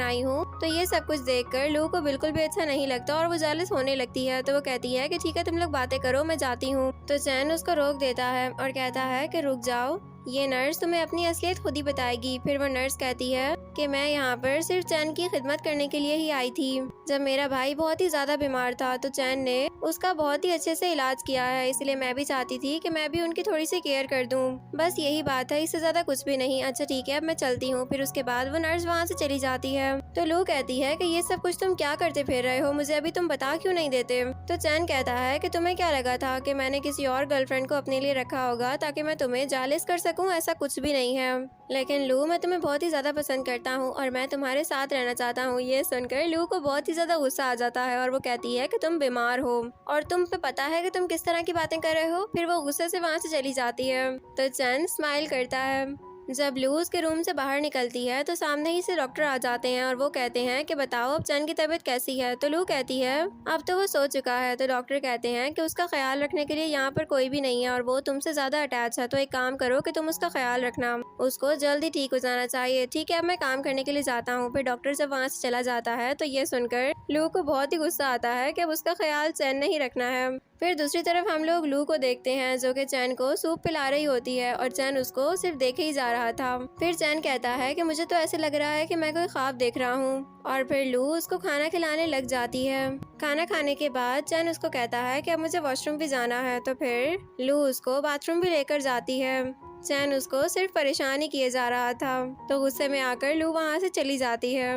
आई हूँ, तो ये सब कुछ देखकर लू को बिल्कुल भी अच्छा नहीं लगता और वो जेलस होने लगती है। तो वो कहती है कि ठीक है, तुम लोग बातें करो, मैं जाती हूँ। तो चैन उसको रोक देता है और कहता है कि रुक जाओ, ये नर्स तुम्हें अपनी असलियत खुद ही बताएगी। फिर वो नर्स कहती है कि मैं यहाँ पर सिर्फ चैन की खिदमत करने के लिए ही आई थी। जब मेरा भाई बहुत ही ज्यादा बीमार था तो चैन ने उसका बहुत ही अच्छे से इलाज किया है, इसलिए मैं भी चाहती थी कि मैं भी उनकी थोड़ी सी केयर कर दूँ। बस यही बात है, इससे ज्यादा कुछ भी नहीं। अच्छा ठीक है, अब मैं चलती हूँ। फिर उसके बाद वो नर्स वहाँ से चली जाती है। तो लू कहती है कि ये सब कुछ तुम क्या करते फिर रहे हो, मुझे अभी तुम बता क्यों नहीं देते? तो चैन कहता है कि तुम्हें क्या लगा था कि मैंने किसी और गर्लफ्रेंड को अपने लिए रखा होगा ताकि मैं तुम्हें जालिस कर सकूं? ऐसा कुछ भी नहीं है। लेकिन लू, मैं तुम्हें बहुत ही ज्यादा पसंद करता हूँ और मैं तुम्हारे साथ रहना चाहता हूँ। ये सुनकर लू को बहुत ही ज्यादा गुस्सा आ जाता है और वो कहती है कि तुम बीमार हो और तुम पे पता है कि तुम किस तरह की बातें कर रहे हो। फिर वो गुस्से से वहाँ से चली जाती है। तो चैन स्माइल करता है। जब लू उसके रूम से बाहर निकलती है तो सामने ही से डॉक्टर आ जाते हैं और वो कहते हैं कि बताओ अब चैन की तबीयत कैसी है? तो लू कहती है अब तो वो सो चुका है। तो डॉक्टर कहते हैं कि उसका ख्याल रखने के लिए यहाँ पर कोई भी नहीं है और वो तुमसे ज्यादा अटैच है, तो एक काम करो कि तुम उसका ख्याल रखना, उसको जल्दी ठीक हो जाना चाहिए। ठीक है, अब मैं काम करने के लिए जाता हूँ। फिर डॉक्टर जब वहाँ से चला जाता है तो ये सुनकर लू को बहुत ही गुस्सा आता है कि अब उसका ख्याल चैन ने ही रखना है। फिर दूसरी तरफ हम लोग लू को देखते हैं जो कि चैन को सूप पिला रही होती है और चैन उसको सिर्फ देखे ही जा रहा था। फिर चैन कहता है कि मुझे तो ऐसे लग रहा है कि मैं कोई ख्वाब देख रहा हूँ। और फिर लू उसको खाना खिलाने लग जाती है। खाना खाने के बाद चैन उसको कहता है कि अब मुझे वॉशरूम भी जाना है, तो फिर लू उसको बाथरूम भी लेकर जाती है। चैन उसको सिर्फ परेशान ही किए जा रहा था, तो गुस्से में आकर लू वहाँ से चली जाती है।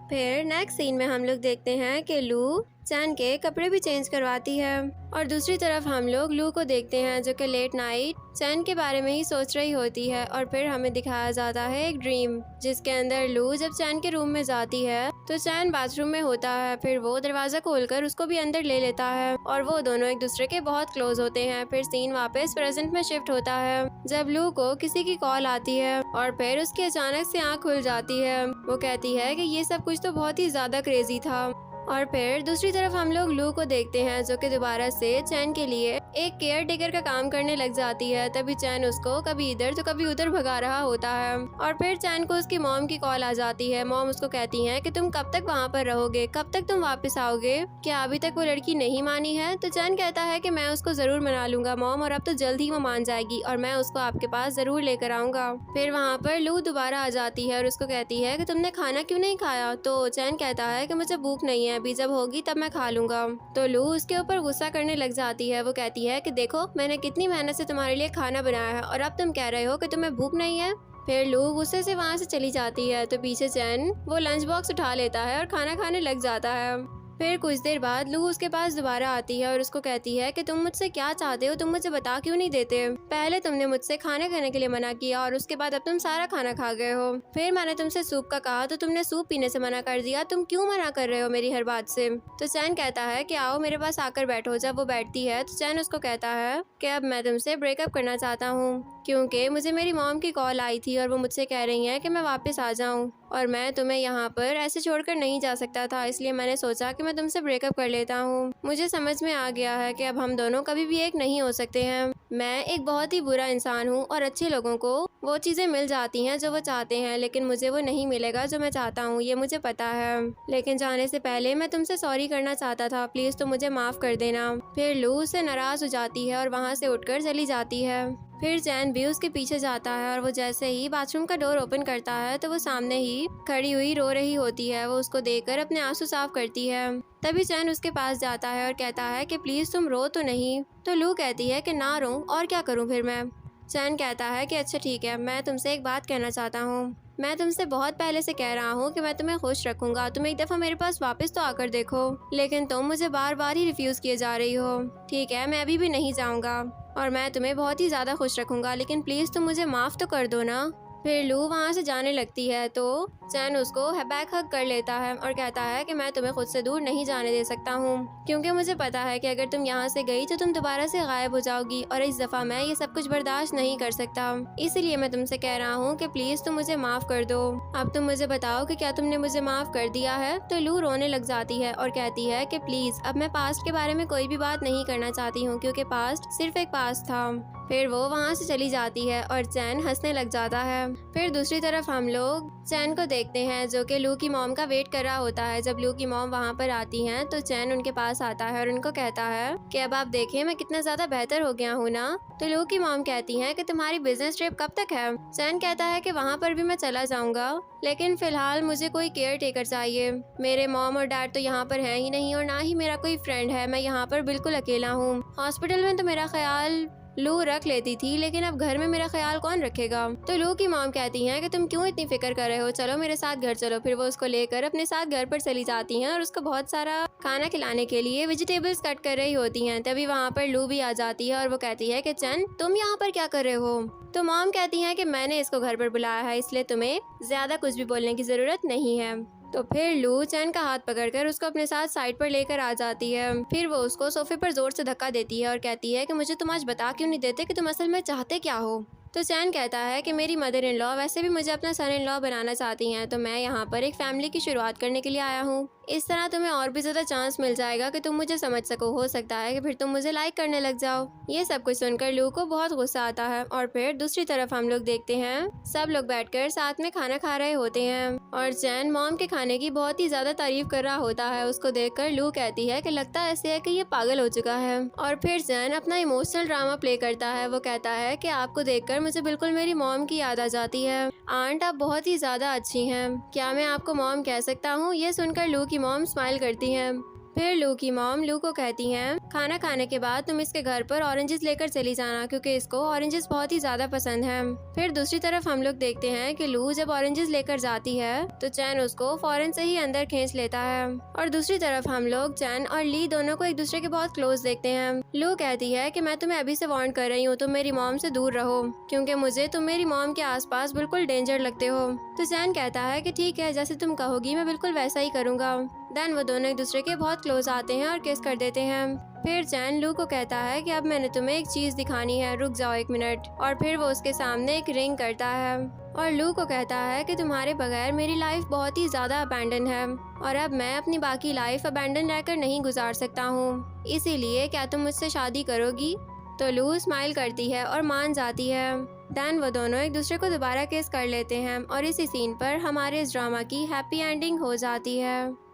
फिर नेक्स्ट सीन में हम लोग देखते हैं कि लू चैन के कपड़े भी चेंज करवाती है और दूसरी तरफ हम लोग लू को देखते हैं जो कि लेट नाइट चैन के बारे में ही सोच रही होती है। और फिर हमें दिखाया जाता है एक ड्रीम जिसके अंदर लू जब चैन के रूम में जाती है तो चैन बाथरूम में होता है। फिर वो दरवाजा खोलकर उसको भी अंदर ले लेता है और वो दोनों एक दूसरे के बहुत क्लोज होते हैं। फिर सीन वापस प्रेजेंट में शिफ्ट होता है जब लू को किसी की कॉल आती है और फिर उसकी अचानक से आँख खुल जाती है। वो कहती है कि ये सब कुछ तो बहुत ही ज्यादा क्रेजी था। और फिर दूसरी तरफ हम लोग लू को देखते हैं जो कि दोबारा से चैन के लिए एक केयर टेकर का काम करने लग जाती है। तभी चैन उसको कभी इधर तो कभी उधर भगा रहा होता है और फिर चैन को उसकी मॉम की कॉल आ जाती है। मॉम उसको कहती है कि तुम कब तक वहाँ पर रहोगे, कब तक तुम वापस आओगे, क्या अभी तक वो लड़की नहीं मानी है? तो चैन कहता है कि मैं उसको जरूर मना लूंगा मॉम, और अब तो जल्द ही वो मान जाएगी और मैं उसको आपके पास जरूर लेकर आऊंगा। फिर वहाँ पर लू दोबारा आ जाती है और उसको कहती है कि तुमने खाना क्यों नहीं खाया? तो चैन कहता है कि मुझे भूख नहीं है, अभी जब होगी तब मैं खा लूंगा। तो लू उसके ऊपर गुस्सा करने लग जाती है। वो कहती है कि देखो मैंने कितनी मेहनत से तुम्हारे लिए खाना बनाया है और अब तुम कह रहे हो कि तुम्हें भूख नहीं है। फिर लू गुस्से से वहाँ से चली जाती है। तो पीछे चैन वो लंच बॉक्स उठा लेता है और खाना खाने लग जाता है। फिर कुछ देर बाद लू उसके पास दोबारा आती है और उसको कहती है कि तुम मुझसे क्या चाहते हो, तुम मुझे बता क्यों नहीं देते? पहले तुमने मुझसे खाना खाने के लिए मना किया और उसके बाद अब तुम सारा खाना खा गए हो। फिर मैंने तुमसे सूप का कहा तो तुमने सूप पीने से मना कर दिया। तुम क्यों मना कर रहे हो मेरी हर बात से? तो चैन कहता है कि आओ मेरे पास आकर बैठो। जब वो बैठती है तो चैन उसको कहता है कि अब मैं तुमसे ब्रेकअप करना चाहता हूँ क्योंकि मुझे मेरी मॉम की कॉल आई थी और वो मुझसे कह रही है कि मैं वापस आ जाऊँ। और मैं तुम्हें यहाँ पर ऐसे छोड़कर नहीं जा सकता था, इसलिए मैंने सोचा कि मैं तुमसे ब्रेकअप कर लेता हूँ। मुझे समझ में आ गया है कि अब हम दोनों कभी भी एक नहीं हो सकते हैं। मैं एक बहुत ही बुरा इंसान हूँ और अच्छे लोगों को वो चीज़ें मिल जाती हैं जो वो चाहते हैं, लेकिन मुझे वो नहीं मिलेगा जो मैं चाहता हूँ, ये मुझे पता है। लेकिन जाने से पहले मैं तुमसे सॉरी करना चाहता था, प्लीज़ तुम मुझे माफ़ कर देना। फिर लू उससे नाराज़ हो जाती है और वहाँ से उठकर चली जाती है। फिर चैन भी उसके पीछे जाता है और वो जैसे ही बाथरूम का डोर ओपन करता है तो वो सामने ही खड़ी हुई रो रही होती है। वो उसको देखकर अपने आंसू साफ करती है। तभी चैन उसके पास जाता है और कहता है कि प्लीज़ तुम रो तो नहीं। तो लू कहती है कि ना रो और क्या करूँ फिर मैं। चैन कहता है कि अच्छा ठीक है, मैं तुमसे एक बात कहना चाहता हूँ। मैं तुमसे बहुत पहले से कह रहा हूँ कि मैं तुम्हें खुश रखूंगा, तुम एक दफ़ा मेरे पास वापस तो आकर देखो, लेकिन तुम मुझे बार बार ही रिफ्यूज़ किए जा रही हो। ठीक है, मैं अभी भी नहीं जाऊँगा और मैं तुम्हें बहुत ही ज़्यादा खुश रखूंगा, लेकिन प्लीज़ तुम मुझे माफ़ तो कर दो ना। फिर लू वहाँ से जाने लगती है तो चैन उसको बैक हग कर लेता है और कहता है कि मैं तुम्हें खुद से दूर नहीं जाने दे सकता हूँ, क्योंकि मुझे पता है कि अगर तुम यहाँ से गई तो तुम दोबारा से गायब हो जाओगी और इस दफ़ा मैं ये सब कुछ बर्दाश्त नहीं कर सकता। इसीलिए मैं तुमसे कह रहा हूँ कि प्लीज़ तुम मुझे माफ़ कर दो। अब तुम मुझे बताओ कि क्या तुमने मुझे माफ़ कर दिया है। तो लू रोने लग जाती है और कहती है कि प्लीज़ अब मैं पास्ट के बारे में कोई भी बात नहीं करना चाहती हूँ, क्योंकि पास्ट सिर्फ एक पास्ट था। फिर वो वहाँ से चली जाती है और चैन हंसने लग जाता है। फिर दूसरी तरफ हम लोग चैन को देखते हैं जो कि लू की मॉम का वेट कर रहा होता है। जब लू की मॉम वहाँ पर आती हैं तो चैन उनके पास आता है और उनको कहता है कि अब आप देखें मैं कितना ज़्यादा बेहतर हो गया हूँ ना। तो लू की मॉम कहती हैं कि तुम्हारी बिजनेस ट्रिप कब तक है। चैन कहता है कि वहाँ पर भी मैं चला जाऊँगा, लेकिन फिलहाल मुझे कोई केयर टेकर चाहिए। मेरे मॉम और डैड तो यहाँ पर हैं ही नहीं और ना ही मेरा कोई फ्रेंड है। मैं यहाँ पर बिल्कुल अकेला हूँ। हॉस्पिटल में तो मेरा ख्याल लू रख लेती थी, लेकिन अब घर में मेरा ख्याल कौन रखेगा। तो लू की मॉम कहती हैं कि तुम क्यों इतनी फिक्र कर रहे हो, चलो मेरे साथ घर चलो। फिर वो उसको लेकर अपने साथ घर पर चली जाती हैं और उसको बहुत सारा खाना खिलाने के लिए वेजिटेबल्स कट कर रही होती हैं। तभी वहाँ पर लू भी आ जाती है और वो कहती है कि चैन तुम यहाँ पर क्या कर रहे हो। तो मॉम कहती हैं कि मैंने इसको घर पर बुलाया है, इसलिए तुम्हें ज्यादा कुछ भी बोलने की जरूरत नहीं है। तो फिर लू चैन का हाथ पकड़कर उसको अपने साथ साइड पर लेकर आ जाती है। फिर वो उसको सोफे पर जोर से धक्का देती है और कहती है कि मुझे तुम आज बता क्यों नहीं देते कि तुम असल में चाहते क्या हो। तो चैन कहता है कि मेरी मदर इन लॉ वैसे भी मुझे अपना सन इन लॉ बनाना चाहती हैं, तो मैं यहाँ पर एक फैमिली की शुरुआत करने के लिए आया हूँ। इस तरह तुम्हें और भी ज्यादा चांस मिल जाएगा कि तुम मुझे समझ सको। हो सकता है कि फिर तुम मुझे लाइक करने लग जाओ। ये सब कुछ सुनकर लू को बहुत गुस्सा आता है। और फिर दूसरी तरफ हम लोग देखते हैं सब लोग बैठकर साथ में खाना खा रहे होते हैं और चैन मॉम के खाने की बहुत ही ज्यादा तारीफ कर रहा होता है। उसको देखकर लू कहती है कि लगता ऐसे है कि ये पागल हो चुका है। और फिर चैन अपना इमोशनल ड्रामा प्ले करता है। वो कहता है कि आपको देखकर मुझे बिल्कुल मेरी मॉम की याद आ जाती है। आंट आप बहुत ही ज्यादा अच्छी हैं, क्या मैं आपको मॉम कह सकता हूँ। ये सुनकर लू की मॉम स्माइल करती हैं। फिर लू की मॉम लू को कहती हैं खाना खाने के बाद तुम इसके घर पर ऑरेंजेस लेकर चली जाना, क्योंकि इसको ऑरेंजेस बहुत ही ज्यादा पसंद हैं। फिर दूसरी तरफ हम लोग देखते हैं कि लू जब ऑरेंजेस लेकर जाती है तो चैन उसको फौरन से ही अंदर खींच लेता है। और दूसरी तरफ हम लोग चैन और ली दोनों को एक दूसरे के बहुत क्लोज देखते हैं। लू कहती है कि मैं तुम्हें अभी से वार्न कर रही हूँ, तुम मेरी मॉम से दूर रहो, क्योंकि मुझे तुम मेरी मॉम के आसपास बिल्कुल डेंजर लगते हो। तो चैन कहता है कि ठीक है, जैसे तुम कहोगी मैं बिल्कुल वैसा ही करूँगा। देन वो दोनों एक दूसरे के बहुत क्लोज आते हैं और किस कर देते हैं। फिर चैन लू को कहता है कि अब मैंने तुम्हें एक चीज दिखानी है, रुक जाओ एक मिनट। और फिर वो उसके सामने एक रिंग करता है और लू को कहता है कि तुम्हारे बगैर मेरी लाइफ बहुत ही ज्यादा अबैंडन है और अब मैं अपनी बाकी लाइफ अबैंडन रहकर नहीं गुजार सकता हूँ, इसीलिए क्या तुम मुझसे शादी करोगी। तो लू स्माइल करती है और मान जाती है। देन वो दोनों एक दूसरे को दोबारा किस कर लेते हैं और इसी सीन पर हमारे इस ड्रामा की हैप्पी एंडिंग हो जाती है।